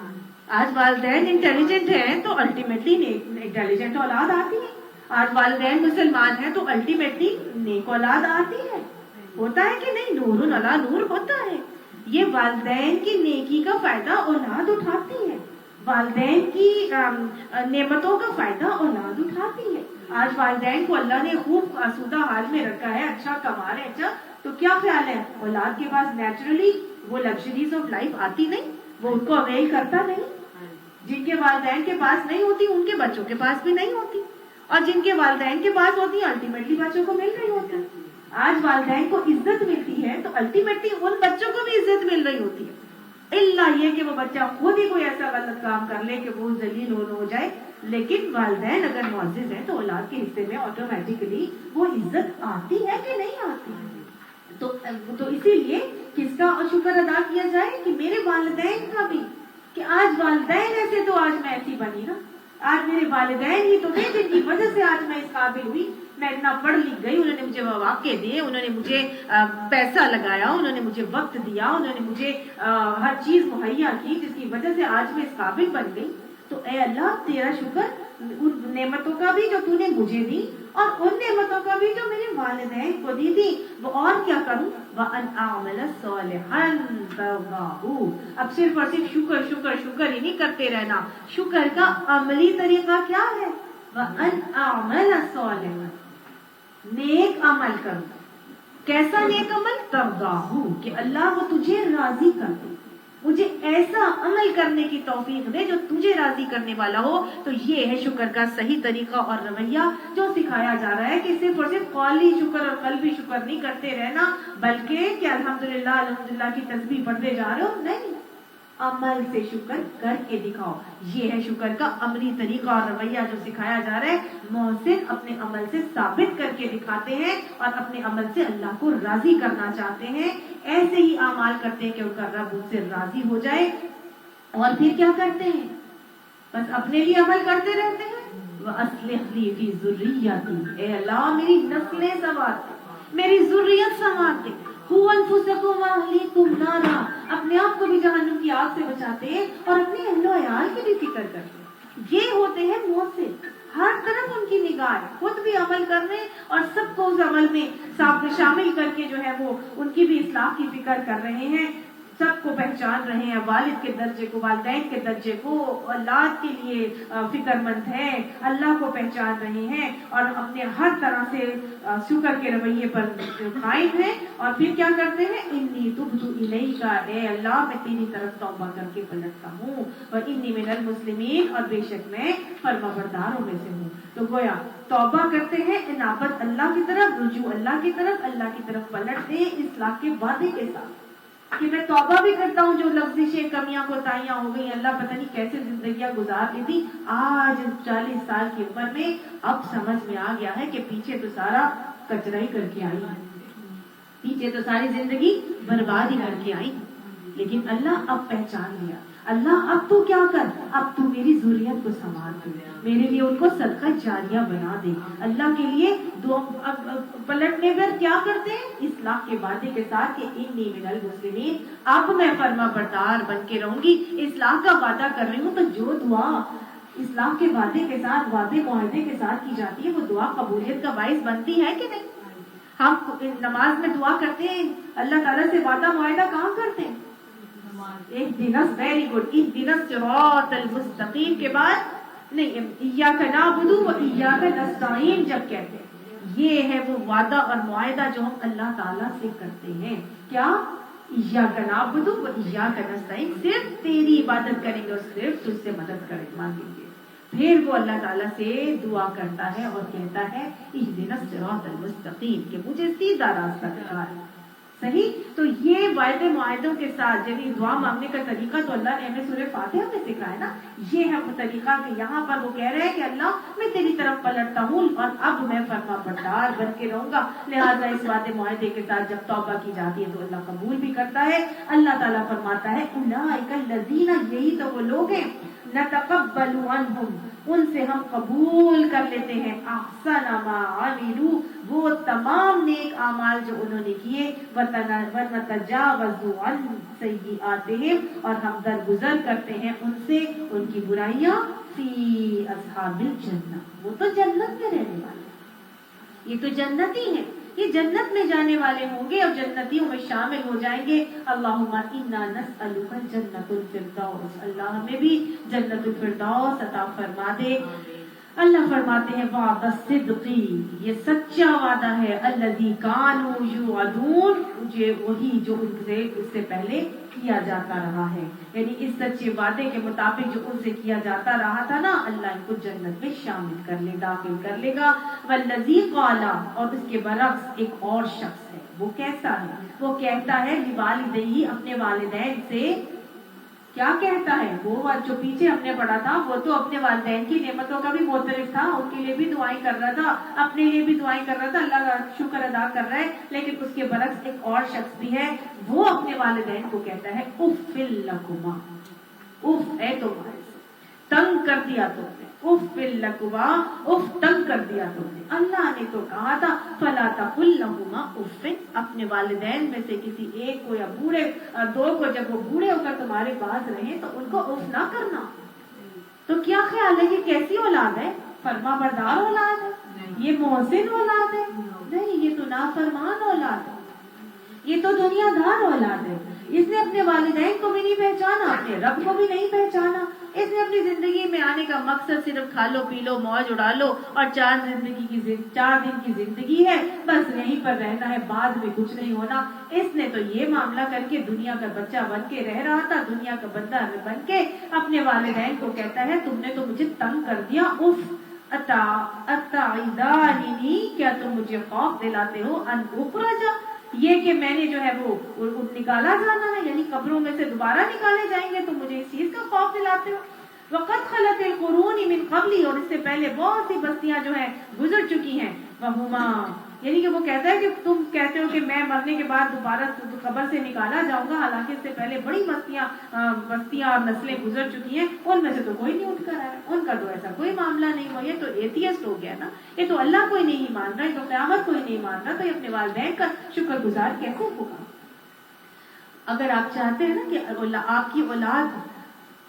آج والدین انٹیلیجنٹ ہیں تو الٹیمیٹلی انٹیلیجنٹ اولاد آتی ہے. آج والدین مسلمان ہیں تو الٹیمیٹلی نیک اولاد آتی ہے. ہوتا ہے کہ نہیں, نور علی نور ہوتا ہے. یہ والدین کی نیکی کا فائدہ اولاد اٹھاتی ہے, والدین کی نعمتوں کا فائدہ اولاد اٹھاتی ہے. آج والدین کو اللہ نے خوب آسودہ حال میں رکھا ہے, اچھا کما رہے, اچھا, تو کیا خیال ہے اولاد کے پاس نیچرلی وہ لگژریز آف لائف آتی نہیں, وہ ان کو اویل کرتا نہیں. جن کے والدین کے پاس نہیں ہوتی ان کے بچوں کے پاس بھی نہیں ہوتی, اور جن کے والدین کے پاس ہوتی ہیں الٹیمیٹلی بچوں کو مل رہی ہوتی. آج والدین کو عزت ملتی ہے تو الٹیمیٹلی ان بچوں کو بھی عزت مل رہی ہوتی ہے. اللہ یہ کہ وہ بچہ خود ہی کوئی ایسا غلط کام کر لے کہ وہ ذلیل ہو جائے, لیکن والدین اگر معزز ہیں تو اولاد کے حصے میں آٹومیٹکلی وہ عزت آتی ہے کہ نہیں آتی. تو اسی لیے کس کا شکر ادا کیا جائے کہ میرے والدین کا بھی, کہ آج والدین ایسے تو آج میں ایسی بنی نا. آج میرے والدین ہی تو تھے جن کی وجہ سے آج میں اس قابل ہوئی, میں اتنا پڑھ لکھ گئی, انہوں نے مجھے مواقع دیے, انہوں نے مجھے پیسہ لگایا, انہوں نے مجھے وقت دیا, انہوں نے مجھے ہر چیز مہیا کی جس کی وجہ سے آج میں اس قابل بن گئی. تو اے اللہ تیرا شکر ان نعمتوں کا بھی جو تو نے مجھے دی, اور ان نعمتوں کا بھی جو میرے والدین کو دی تھی. وہ اور کیا کروں, وَأَنْ أَعْمَلَ صَالِحًا تَرْضَاهُ. اب صرف اور صرف شکر شکر شکر ہی نہیں کرتے رہنا, شکر کا عملی طریقہ کیا ہے, وَأَنْ أَعْمَلَ صَالِحًا, نیک عمل کروں. کیسا نیک عمل, ترضاہو, کہ اللہ وہ تجھے راضی کر دے, مجھے ایسا عمل کرنے کی توفیق دے جو تجھے راضی کرنے والا ہو. تو یہ ہے شکر کا صحیح طریقہ اور رویہ جو سکھایا جا رہا ہے, کہ صرف اور صرف قولی شکر اور قلبی شکر نہیں کرتے رہنا, بلکہ کہ الحمدللہ الحمدللہ کی تسبیح پڑھتے جا رہے ہو, نہیں, عمل سے شکر کر کے دکھاؤ. یہ ہے شکر کا عملی طریقہ اور رویہ جو سکھایا جا رہا ہے. محسن اپنے عمل سے ثابت کر کے دکھاتے ہیں اور اپنے عمل سے اللہ کو راضی کرنا چاہتے ہیں. ایسے ہی اعمال کرتے ہیں کہ ان کا رب ان سے راضی ہو جائے. اور پھر کیا کرتے ہیں, بس اپنے لیے عمل کرتے رہتے ہیں. وَأَصْلِحْ لِي فِي ذُرِّيَّتِي, اے اللہ میری نسلیں سنوار دے, میری ذریت سنوار دے. قُوْا أَنفُسَكُمْ وَأَهْلِيكُمْ نَارًا, اپنے آپ کو بھی جہنم کی آگ سے بچاتے ہیں اور اپنے اہل و عیال کی بھی فکر کرتے ہیں. یہ ہوتے ہیں محسن, ہر طرف ان کی نگاہ, خود بھی عمل کرنے اور سب کو اس عمل میں شامل کر کے جو ہے وہ ان کی بھی اصلاح کی فکر کر رہے ہیں. سب کو پہچان رہے ہیں, والد کے درجے کو, والدین کے درجے کو, اولاد کے لیے فکر مند ہیں, اللہ کو پہچان رہے ہیں اور اپنے ہر طرح سے شکر کے رویے پر قائم ہیں. اور پھر کیا کرتے ہیں, انی تبت الیک, اے اللہ میں تیری طرف توبہ کر کے پلٹتا ہوں, اور انی من المسلمین, اور بے شک میں فرمانبرداروں میں سے ہوں. تو گویا توبہ کرتے ہیں, انابت اللہ کی طرف, رجوع اللہ کی طرف پلٹتے ہیں اصلاح کے وعدے کے ساتھ. کہ میں توبہ بھی کرتا ہوں جو لفظشیں کمیاں کوتاہیاں ہو گئی، اللہ پتہ نہیں کیسے زندگیاں گزار لی تھی، آج 40 سال کی عمر میں اب سمجھ میں آ گیا ہے کہ پیچھے تو سارا کچرا ہی کر کے آئی ہے، پیچھے تو ساری زندگی برباد ہی کر کے آئی، لیکن اللہ اب پہچان لیا، اللہ اب تو کیا کر، اب تو میری ذریت کو سنبھال دے، میرے لیے ان کو صدقہ جاریہ بنا دے، اللہ کے لیے پلٹنے پر کیا کرتے ہیں، اصلاح کے وعدے کے ساتھ کہ انی من المسلمین، اب میں فرما بردار بن کے رہوں گی، اصلاح کا وعدہ کر رہی ہوں، تو جو دعا اصلاح کے وعدے کے ساتھ، وعدے معاہدے کے ساتھ کی جاتی ہے، وہ دعا قبولیت کا باعث بنتی ہے کہ نہیں؟ ہم نماز میں دعا کرتے ہیں، اللہ تعالیٰ سے وعدہ معاہدہ کہاں کرتے ہیں؟ اہدنا، ویری گڈ، اہدنا الصراط المستقیم کے بعد نہیں، ایاک نعبد و ایاک نستعین جب کہتے ہیں، یہ ہے وہ وعدہ اور معاہدہ جو ہم اللہ تعالیٰ سے کرتے ہیں، کیا؟ ایاک نعبد و ایاک نستعین، صرف تیری عبادت کریں گے اور صرف تجھ سے مدد مانگیں گے، پھر وہ اللہ تعالیٰ سے دعا کرتا ہے اور کہتا ہے اہدنا الصراط المستقیم، کہ مجھے سیدھا راستہ دکھا ہے، صحیح؟ تو یہ وعدے معاہدوں کے ساتھ یعنی دعا مانگنے کا طریقہ تو اللہ نے ہمیں سورہ فاتحہ میں سکھایا نا، یہ ہے وہ طریقہ کہ یہاں پر وہ کہہ رہے ہیں کہ اللہ میں تیری طرف پلٹتا ہوں اور اب میں فرما بردار بن کے رہوں گا، لہٰذا اس وعدے معاہدے کے ساتھ جب توبہ کی جاتی ہے تو اللہ قبول بھی کرتا ہے، اللہ تعالیٰ فرماتا ہے اولئک الذین، یہی تو وہ لوگ ہیں، نتقبل عنہم، ان سے ہم قبول کر لیتے ہیں، احسن ما عملوا، وہ تمام نیک اعمال جو انہوں نے کیے، ونتجاوز عن سیئاتہم، اور ہم درگزر کرتے ہیں ان سے ان کی برائیاں، فی اصحاب الجنہ، وہ تو جنت میں رہنے والے، یہ تو جنتی ہیں، یہ جنت میں جانے والے ہوں گے اور جنتیوں میں شامل ہو جائیں گے۔ اللہم انا نسألک جنت الفردوس، اللہ ہمیں بھی جنت الفردوس عطا فرما دے۔ اللہ فرماتے ہیں وعد الصدق، یہ سچا وعدہ ہے، الذی کانوا یوعدون، وہی جو اس سے پہلے کیا جاتا رہا ہے، یعنی اس سچے وعدے کے مطابق جو ان سے کیا جاتا رہا تھا نا، اللہ ان کو جنت میں شامل کر لے، داخل کر لے گا۔ والذی قال، اور اس کے برعکس ایک اور شخص ہے، وہ کیسا ہے؟ وہ کہتا ہے لوالدیہ، اپنے والدین سے کیا کہتا ہے؟ وہ جو پیچھے ہم نے پڑھا تھا، وہ تو اپنے والدین کی نعمتوں کا بھی معترف تھا، ان کے لیے بھی دعائیں کر رہا تھا، اپنے لیے بھی دعائیں کر رہا تھا، اللہ کا شکر ادا کر رہا ہے، لیکن اس کے برعکس ایک اور شخص بھی ہے، وہ اپنے والدین کو کہتا ہے اف لکما، اف ہے تمہارے سے، تنگ کر دیا تم نے، اف لکما، اف تنگ کر دیا تم نے، اللہ نے تو کہا تھا فلا تقل لہما اف، اپنے والدین میں سے کسی ایک کو یا بوڑھے دو کو جب وہ بوڑھے ہو کر تمہارے پاس رہیں تو ان کو اف نہ کرنا۔ تو کیا خیال ہے کہ کیسی اولاد ہے؟ فرما بردار اولاد ہے؟ یہ محسن اولاد ہے؟ نہیں، یہ تو نافرمان اولاد ہے، یہ تو دنیا دار اولاد ہے، اس نے اپنے والدین کو بھی نہیں پہچانا، اپنے رب کو بھی نہیں پہچانا، اس نے اپنی زندگی میں آنے کا مقصد صرف کھا لو پی لو موج اڑا لو اور 4 دن کی زندگی ہے، بس یہیں پر رہنا ہے، بعد میں کچھ نہیں ہونا۔ اس نے تو یہ معاملہ کر کے دنیا کا بچہ بن کے رہ رہا تھا، دنیا کا بندہ بن کے اپنے والدین کو کہتا ہے تم نے تو مجھے تنگ کر دیا، اف اتعیدانی، کیا تم مجھے خوف دلاتے ہو، ان اخرج، یہ کہ میں نے جو ہے وہ نکالا جانا ہے، یعنی قبروں میں سے دوبارہ نکالے جائیں گے، تو مجھے اس چیز کا خوف دلاتے ہو۔ وقد خلت القرون من قبلی، اور اس سے پہلے بہت سی بستیاں جو ہیں گزر چکی ہیں، وہما، یعنی کہ وہ کہتا ہے کہ تم کہتے ہو کہ میں مرنے کے بعد دوبارہ قبر سے نکالا جاؤں گا، حالانکہ اس سے پہلے بڑی بستیاں اور نسلیں گزر چکی ہیں، ان میں سے تو کوئی نہیں اٹھ کر آیا، ان کا تو ایسا کوئی معاملہ نہیں ہوا، یہ تو ایتھیسٹ ہو گیا نا، یہ تو اللہ کوئی نہیں مان رہا، یہ تو قیامت کوئی نہیں مان رہا، تو یہ اپنے والدین کا شکر گزار کیسے ہوگا؟ اگر آپ چاہتے ہیں نا کہ آپ کی اولاد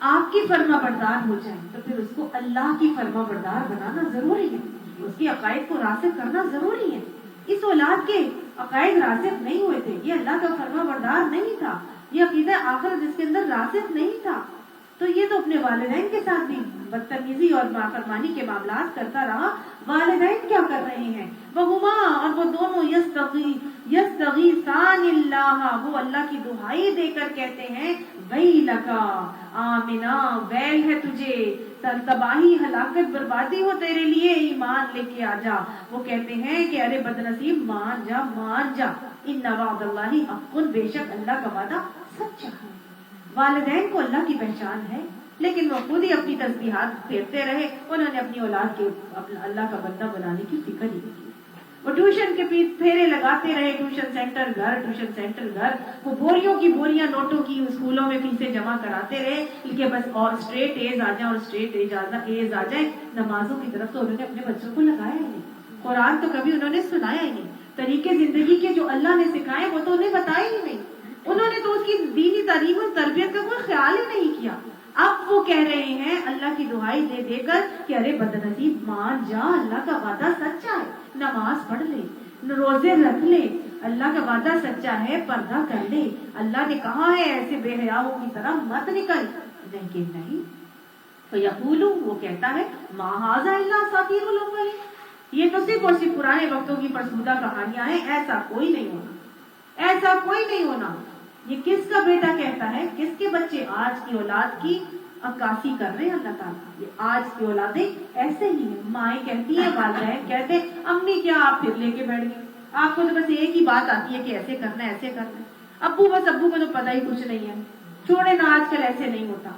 آپ کی فرما بردار ہو جائے تو پھر اس کو اللہ کی فرما بردار بنانا ضروری ہے، اس کی عقائد کو راسخ کرنا ضروری ہے۔ اس اولاد کے عقائد راسخ نہیں ہوئے تھے، یہ اللہ کا فرما بردار نہیں تھا، یہ عقیدہ آخرت اس کے اندر راسخ نہیں تھا، تو یہ تو اپنے والدین کے ساتھ بھی بدتمیزی اور نافرمانی کے معاملات کرتا رہا. والدین کیا کر رہے ہیں؟ وَهُمَا، اور وہ دونوں یستغیثان اللہ، وہ اللہ کی دہائی دے کر کہتے ہیں ویلکا آمنا، ویل ہے تجھے، تباہی ہلاکت بربادی ہو تیرے لیے، ایمان لے کے آ جا. وہ کہتے ہیں کہ ارے بدنصیب مان جا مان جا، ان وعد اللہ حق، بے شک اللہ کا وعدہ سچا ہے. والدین کو اللہ کی پہچان ہے، لیکن وہ خود ہی اپنی تسبیحات پھیرتے رہے، انہوں نے اپنی اولاد کے اللہ کا بندہ بنانے کی فکر ہی نہیں کی. وہ ٹیوشن کے پھیرے لگاتے رہے، ٹیوشن سینٹر گھر، ٹیوشن سینٹر گھر. وہ بوریوں کی بوریاں نوٹوں کی اسکولوں میں فیسیں جمع کراتے رہے کہ بس اور اسٹریٹ ایز آ جائیں اور اسٹریٹ ایز آ جائیں. نمازوں کی طرف تو انہوں نے اپنے بچوں کو لگایا ہی نہیں، قرآن تو کبھی انہوں نے سنایا ہی نہیں، طریقے زندگی کے جو اللہ نے سکھائے وہ تو انہیں بتائے ہی نہیں. انہوں نے تو اس کی دینی تعلیم اور تربیت کا کوئی خیال ہی نہیں کیا. اب وہ کہہ رہے ہیں اللہ کی دہائی دے دے کر کہ ارے بدنصیب مان جا، اللہ کا وعدہ سچا ہے، نماز پڑھ لے، روزے رکھ لے، اللہ کا وعدہ سچا ہے، پردہ کر لے، اللہ نے کہا ہے ایسے بے حیاؤں کی طرح مت نکل. لیکن نہیں، فیقول، وہ کہتا ہے ما ھذا الا اساطیر الاولین، یہ تو صرف اور صرف پرانے وقتوں کی فرسودہ کہانیاں ہیں، ایسا کوئی نہیں ہونا، ایسا کوئی نہیں ہونا. یہ کس کا بیٹا کہتا ہے؟ کس کے بچے آج کی اولاد کی عکاسی کر رہے ہیں اللہ تعالیٰ. یہ آج کی اولادیں ایسے ہی ہیں. مائیں کہتی ہیں، والدین کہتے ہیں امی کیا آپ پھر لے کے بیٹھ گئے، آپ کو تو بس ایک ہی بات آتی ہے کہ ایسے کرنا ہے ایسے کرنا ہے. ابو بس ابو کو تو پتہ ہی کچھ نہیں ہے، چھوڑے نا، آج کل ایسے نہیں ہوتا،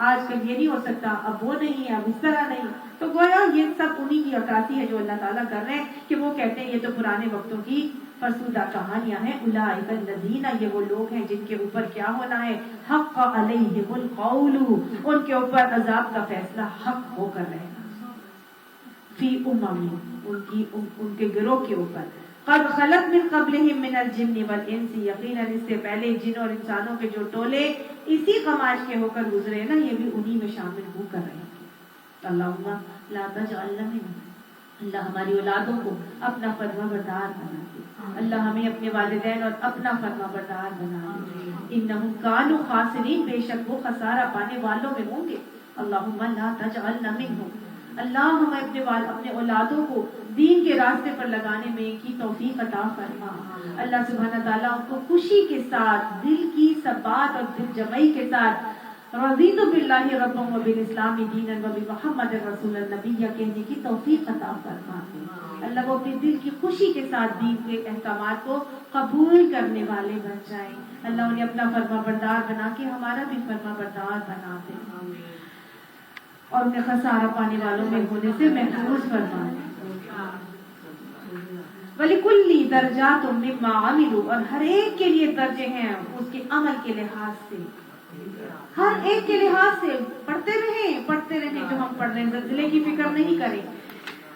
آج کل یہ نہیں ہو سکتا، اب وہ نہیں ہے، اب اس طرح نہیں. تو گویا یہ سب انہی کی عکاسی ہے جو اللہ تعالیٰ کر رہے ہیں کہ وہ کہتے ہیں یہ تو پرانے وقتوں کی فرسودہ کہانیاں ہیں. اولئک الذین، یہ وہ لوگ ہیں جن کے اوپر کیا ہونا ہے، حق علیہم القول، ان کے اوپر عذاب کا فیصلہ حق ہو کر رہے گا. فی امم، ان کے گروہ کے اوپر. قد خلت من قبلہم من الجن والانس، یقیناً اس سے پہلے جن اور انسانوں کے جو ٹولے اسی قماش کے ہو کر گزرے نا، یہ بھی انہی میں شامل ہو کر رہے ہیں. اللہم لا تجعلنا منہم، اللہ ہماری اولادوں کو اپنا فرما بردار بنا دے، اللہ ہمیں اپنے والدین اور اپنا فرما بردار بنا دے. انہم کانوا خاسرین، بے شک وہ خسارہ پانے والوں میں ہوں گے. اللہم لا تجعلنا منہم، اللہ ہمیں اپنے اولادوں کو دین کے راستے پر لگانے میں کی توفیق عطا فرما. اللہ سبحانہ تعالیٰ ان کو خوشی کے ساتھ، دل کی ثبات اور دل جمعی کے ساتھ رضیت باللہ ربا وبالاسلام دینا وبمحمد رسول النبی کہنے کی توفیق عطا فرما. اللہ وہ اپنے دل کی خوشی کے ساتھ دین کے احکامات کو قبول کرنے والے بن جائیں. اللہ انہیں اپنا فرما بردار بنا کے ہمارا بھی فرما بردار بنا دے اور انہیں خسارہ پانے والوں میں ہونے سے محفوظ فرما دے. وَلِكُلِّ دَرَجَاتٌ مِّمَّا عَمِلُوا، اور ہر ایک کے لیے درجے ہیں اس کے عمل کے لحاظ سے، ہر ایک کے لحاظ سے. پڑھتے رہیں جو ہم پڑھ رہے ہیں، زلزلے کی فکر نہیں کریں.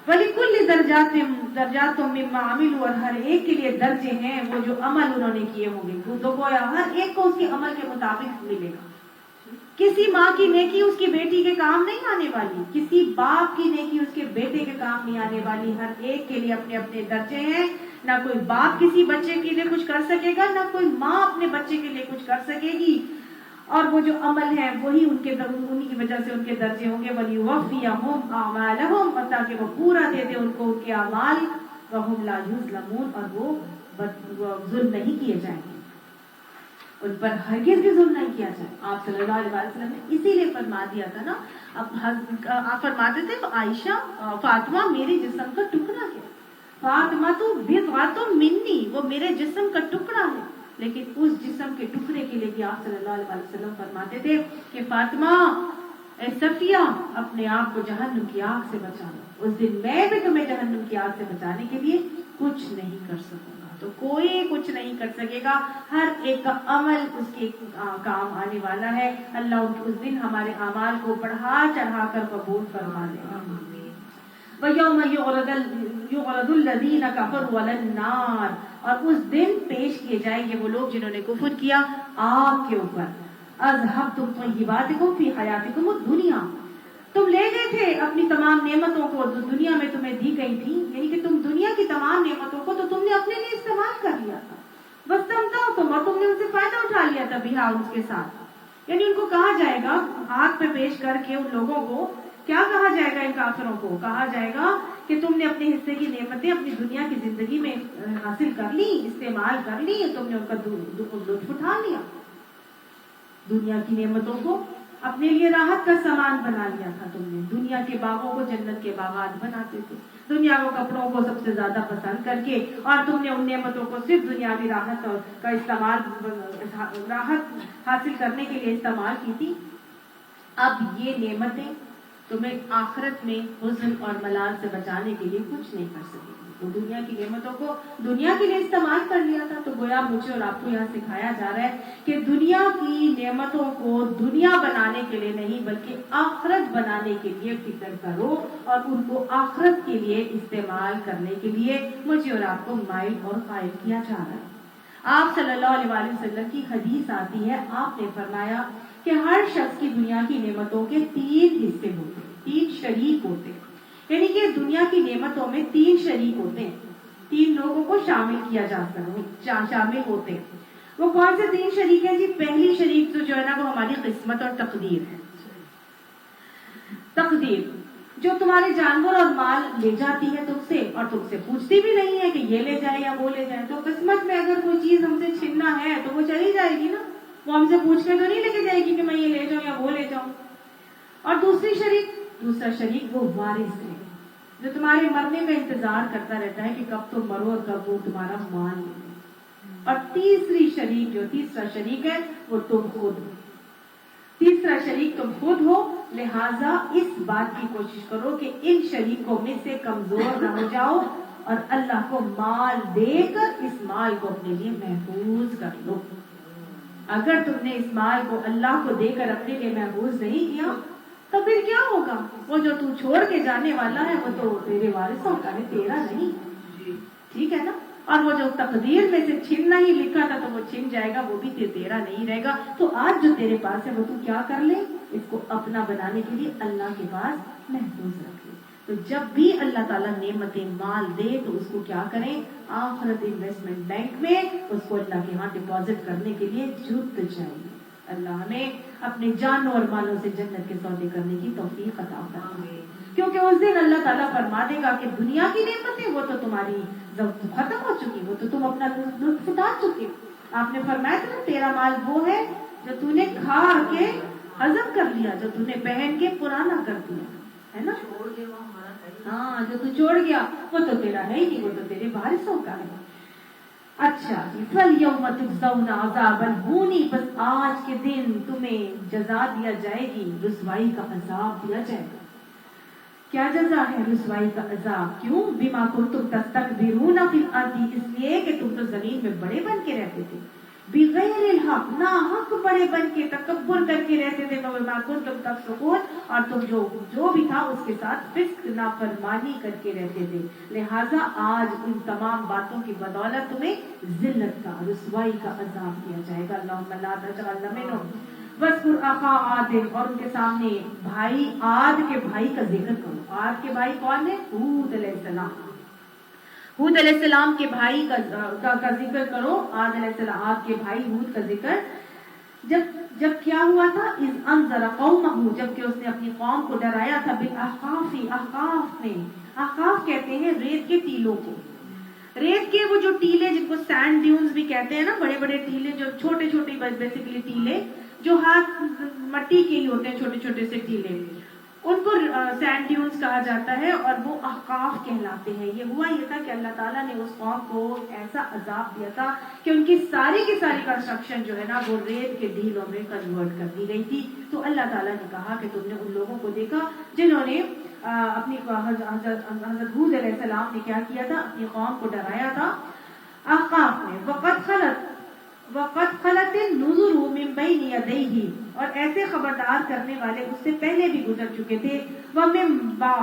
وَلِكُلِّ دَرَجَاتٌ مِّمَّا عَمِلُوا، اور ہر ایک کے لیے درجے ہیں وہ جو عمل انہوں نے کیے ہوں گے. تو گویا ہر ایک کو اس کے عمل کے مطابق ملے گا. کسی ماں کی نیکی اس کی بیٹی کے کام نہیں آنے والی، کسی باپ کی نیکی اس کے بیٹے کے کام نہیں آنے والی. ہر ایک کے لیے اپنے اپنے درجے ہیں. نہ کوئی باپ کسی بچے کے لیے کچھ کر سکے گا، نہ کوئی ماں اپنے بچے کے لیے کچھ کر سکے گی. اور وہ جو عمل ہے وہی انہی کی وجہ سے ان کے درجے ہوں گے. وَلِيُوَفِّيَهُمْ أَعْمَالَهُمْ، اور تاکہ وہ پورا دے دے ان کو ان کے اعمال. وَهُمْ لَا يُظْلَمُونَ، اور وہ ظلم نہیں کیے جائیں گے، ان پر ہرگز بھی ظلم نہیں کیا جائے. آپ صلی اللہ علیہ وسلم نے اسی لیے فرما دیا تھا نا، آپ فرماتے تھے عائشہ فاطمہ میرے جسم کا ٹکڑا ہے، فاطمہ تو بضعۃ منی، وہ میرے جسم کا ٹکڑا ہے. لیکن اس جسم کے ٹکڑے کے لیے بھی آپ صلی اللہ علیہ وسلم فرماتے تھے کہ فاطمہ اے صفیہ، اپنے آپ کو جہنم کی آگ سے بچا لو، اس دن میں بھی تمہیں جہنم کی آگ سے بچانے کے لیے کچھ نہیں کر سکوں گا. تو کوئی کچھ نہیں کر سکے گا، ہر ایک کا عمل اس کے کام آنے والا ہے. اللہ اس دن ہمارے اعمال کو بڑھا چڑھا کر قبول فرما لے گا. وَيَوْمَ يُعْرَضُ الَّذِينَ كَفَرُوا عَلَى النَّارِ، اور اس دن پیش کیے جائیں گے وہ لوگ جنہوں نے کفر کیا آگ کے اوپر. اذهبتم طیباتکم فی حیاتکم الدنیا، تم لے گئے تھے اپنی تمام نعمتوں کو جو دنیا میں تمہیں دی گئی تھی، یعنی کہ تم دنیا کی تمام نعمتوں کو تو تم نے اپنے لیے استعمال کر لیا تھا. واستمتعتم، اور تم نے ان سے فائدہ اٹھا لیا تھا، بہا، اس کے ساتھ. یعنی ان کو کہا جائے گا آگ پہ پیش کر کے ان لوگوں کو کیا کہا جائے گا؟ ان کافروں کو کہا جائے گا کہ تم نے اپنے حصے کی نعمتیں اپنی دنیا کی زندگی میں حاصل کر لی، استعمال کر لی، تم نے ان کا لطف اٹھا لیا، دنیا کی نعمتوں کو اپنے لیے راحت کا سامان بنا لیا تھا تم نے، دنیا کے باغوں کو جنت کے باغات بناتے تھے، دنیا کو کپڑوں کو سب سے زیادہ پسند کر کے، اور تم نے ان نعمتوں کو صرف دنیاوی راحت کا استعمال، راحت حاصل کرنے کے لیے استعمال کی تھی۔ اب یہ نعمتیں تمہیں آخرت میں حزن اور ملال سے بچانے کے لیے کچھ نہیں کر سکے گی۔ تو دنیا کی نعمتوں کو دنیا کے لیے استعمال کر لیا تھا، تو گویا مجھے اور آپ کو یہاں سکھایا جا رہا ہے کہ دنیا کی نعمتوں کو دنیا بنانے کے لیے نہیں بلکہ آخرت بنانے کے لیے فکر کرو، اور ان کو آخرت کے لیے استعمال کرنے کے لیے مجھے اور آپ کو مائل اور قائل کیا جا رہا ہے۔ آپ صلی اللہ علیہ وآلہ وسلم کی حدیث آتی ہے، آپ نے فرمایا کہ ہر شخص کی دنیا کی نعمتوں کے 3 حصے ہوتے ہیں، 3 شریک ہوتے ہیں، یعنی کہ دنیا کی نعمتوں میں 3 شریک ہوتے ہیں، 3 لوگوں کو شامل کیا جا سکتا، شامل ہوتے ہیں۔ وہ کون سے 3 شریک ہیں جی؟ پہلی شریک تو جو ہے نا وہ ہماری قسمت اور تقدیر ہے۔ تقدیر جو تمہارے جانور اور مال لے جاتی ہے تم سے، اور تم سے پوچھتی بھی نہیں ہے کہ یہ لے جائے یا وہ لے جائے۔ تو قسمت میں اگر کوئی چیز ہم سے چھیننا ہے تو وہ چلی جائے گی نا، وہ ہم سے پوچھ کے تو نہیں لے کے جائے گی کہ میں یہ لے جاؤں یا وہ لے جاؤں۔ اور دوسرا شریک وہ وارث ہے جو تمہارے مرنے کا انتظار کرتا رہتا ہے کہ کب تم مرو اور کب وہ تمہارا مال لے۔ اور تیسرا شریک ہے وہ تم خود ہو۔ تیسرا شریک تم خود ہو، لہٰذا اس بات کی کوشش کرو کہ ان شریکوں میں سے کمزور نہ ہو جاؤ، اور اللہ کو مال دے کر اس مال کو اپنے لیے محفوظ کر لو۔ اگر تم نے اس مال کو اللہ کو دے کر اپنے لیے محفوظ نہیں کیا تو پھر کیا ہوگا؟ وہ جو تو چھوڑ کے جانے والا ہے وہ تو تیرے وارثوں کا ہے، تیرا نہیں، ٹھیک ہے نا؟ اور وہ جو تقدیر میں سے چھننا ہی لکھا تھا تو وہ چھن جائے گا، وہ بھی تیرا نہیں رہے گا۔ تو آج جو تیرے پاس ہے وہ تو کیا کر لے؟ اس کو اپنا بنانے کے لیے اللہ کے پاس محفوظ رکھ لے۔ تو جب بھی اللہ تعالیٰ نعمتیں مال دے تو اس کو کیا کریں؟ آخرت انویسٹمنٹ بینک میں اس کو اللہ کے ہاں ڈپازٹ کرنے کے لیے جھک جائیے۔ اللہ ہمیں اپنے جانوں اور مالوں سے جنت کے سودے کرنے کی توفیق عطا فرمائے، کیونکہ اس دن اللہ تعالیٰ فرما دے گا کہ دنیا کی نعمتیں وہ تو تمہاری ختم ہو چکی، وہ تو تم اپنا لطف اٹھا چکے۔ آپ نے فرمایا تھا نا، تیرا مال وہ ہے جو تو نے کھا کے ہضم کر لیا، جو تو نے پہن کے پرانا کر دیا، ہے نا؟ ہاں، جو تو چھوڑ گیا وہ تو تیرا ہے ہی نہیں، وہ تو تیرے وارثوں کا ہے۔ اچھا جی، فَالْيَوْمَ تُجْزَوْنَ عَذَابَ الْهُونِ، بس آج کے دن تمہیں جزا دیا جائے گی، رسوائی کا عذاب دیا جائے گا۔ کیا جزا ہے؟ رسوائی کا عذاب۔ کیوں؟ بِمَا كُنْتُمْ تَسْتَكْبِرُونَ فِي الْأَرْضِ، اس لیے کہ تم تو زمین میں بڑے بن کے رہتے تھے، بغیر الحق، نا حق بڑے بن کے تکبر کر کے رہتے تھے، وَبِمَا كُنْتُمْ تَفْسُقُونَ، اور تم جو بھی تھا اس کے ساتھ فسق نافرمانی کر کے رہتے تھے، لہٰذا آج ان تمام باتوں کی بدولت تمہیں ذلت کا، رسوائی کا عذاب دیا جائے گا۔ اللہم لا تجعلنا منہم۔ وَاذْكُرْ أَخَا عَادٍ، اور ان کے سامنے بھائی عاد کے بھائی کا ذکر کرو۔ عاد کے بھائی کون ہے؟ ہود علیہ السلام۔ ہود علیہ السلام کے بھائی کا ذکر کرو، عاد علیہ السلام، عاد کے بھائی ہود کا ذکر۔ جب کیا ہوا تھا؟ اذ انذر قومہ، جب کہ اس نے اپنی قوم کو ڈرایا تھا، بالاحقاف، احقاف میں، احقاف کہتے ہیں ریت کے ٹیلوں کو، ریت کے وہ جو ٹیلے جن کو سینڈ ڈیونز بھی کہتے ہیں نا، بڑے بڑے ٹیلے جو چھوٹے چھوٹے بیسیکلی ٹیلے جو ہاتھ مٹی کے ہی ہوتے ہیں، چھوٹے چھوٹے سے ٹیلے، ان کو سینڈ ڈیونز کہا جاتا ہے، اور وہ احقاف کہلاتے ہیں۔ یہ ہوا یہ تھا کہ اللہ تعالیٰ نے اس قوم کو ایسا عذاب دیا تھا کہ ان کی ساری کی ساری کنسٹرکشن جو ہے نا وہ ریت کے ڈھیلوں میں کنورٹ کر دی گئی تھی۔ تو اللہ تعالیٰ نے کہا کہ تم نے ان لوگوں کو دیکھا جنہوں نے اپنی حضرت ہود علیہ السلام نے کیا کیا تھا؟ اپنی قوم کو ڈرایا تھا۔ احقاف میں وَقَدْ خَلَتِ النُّذُرُ مِن بَيْنِ يَدَيْهِ، اور ایسے خبردار کرنے والے اس سے پہلے بھی گزر چکے تھے، وَمِن بَعْدِ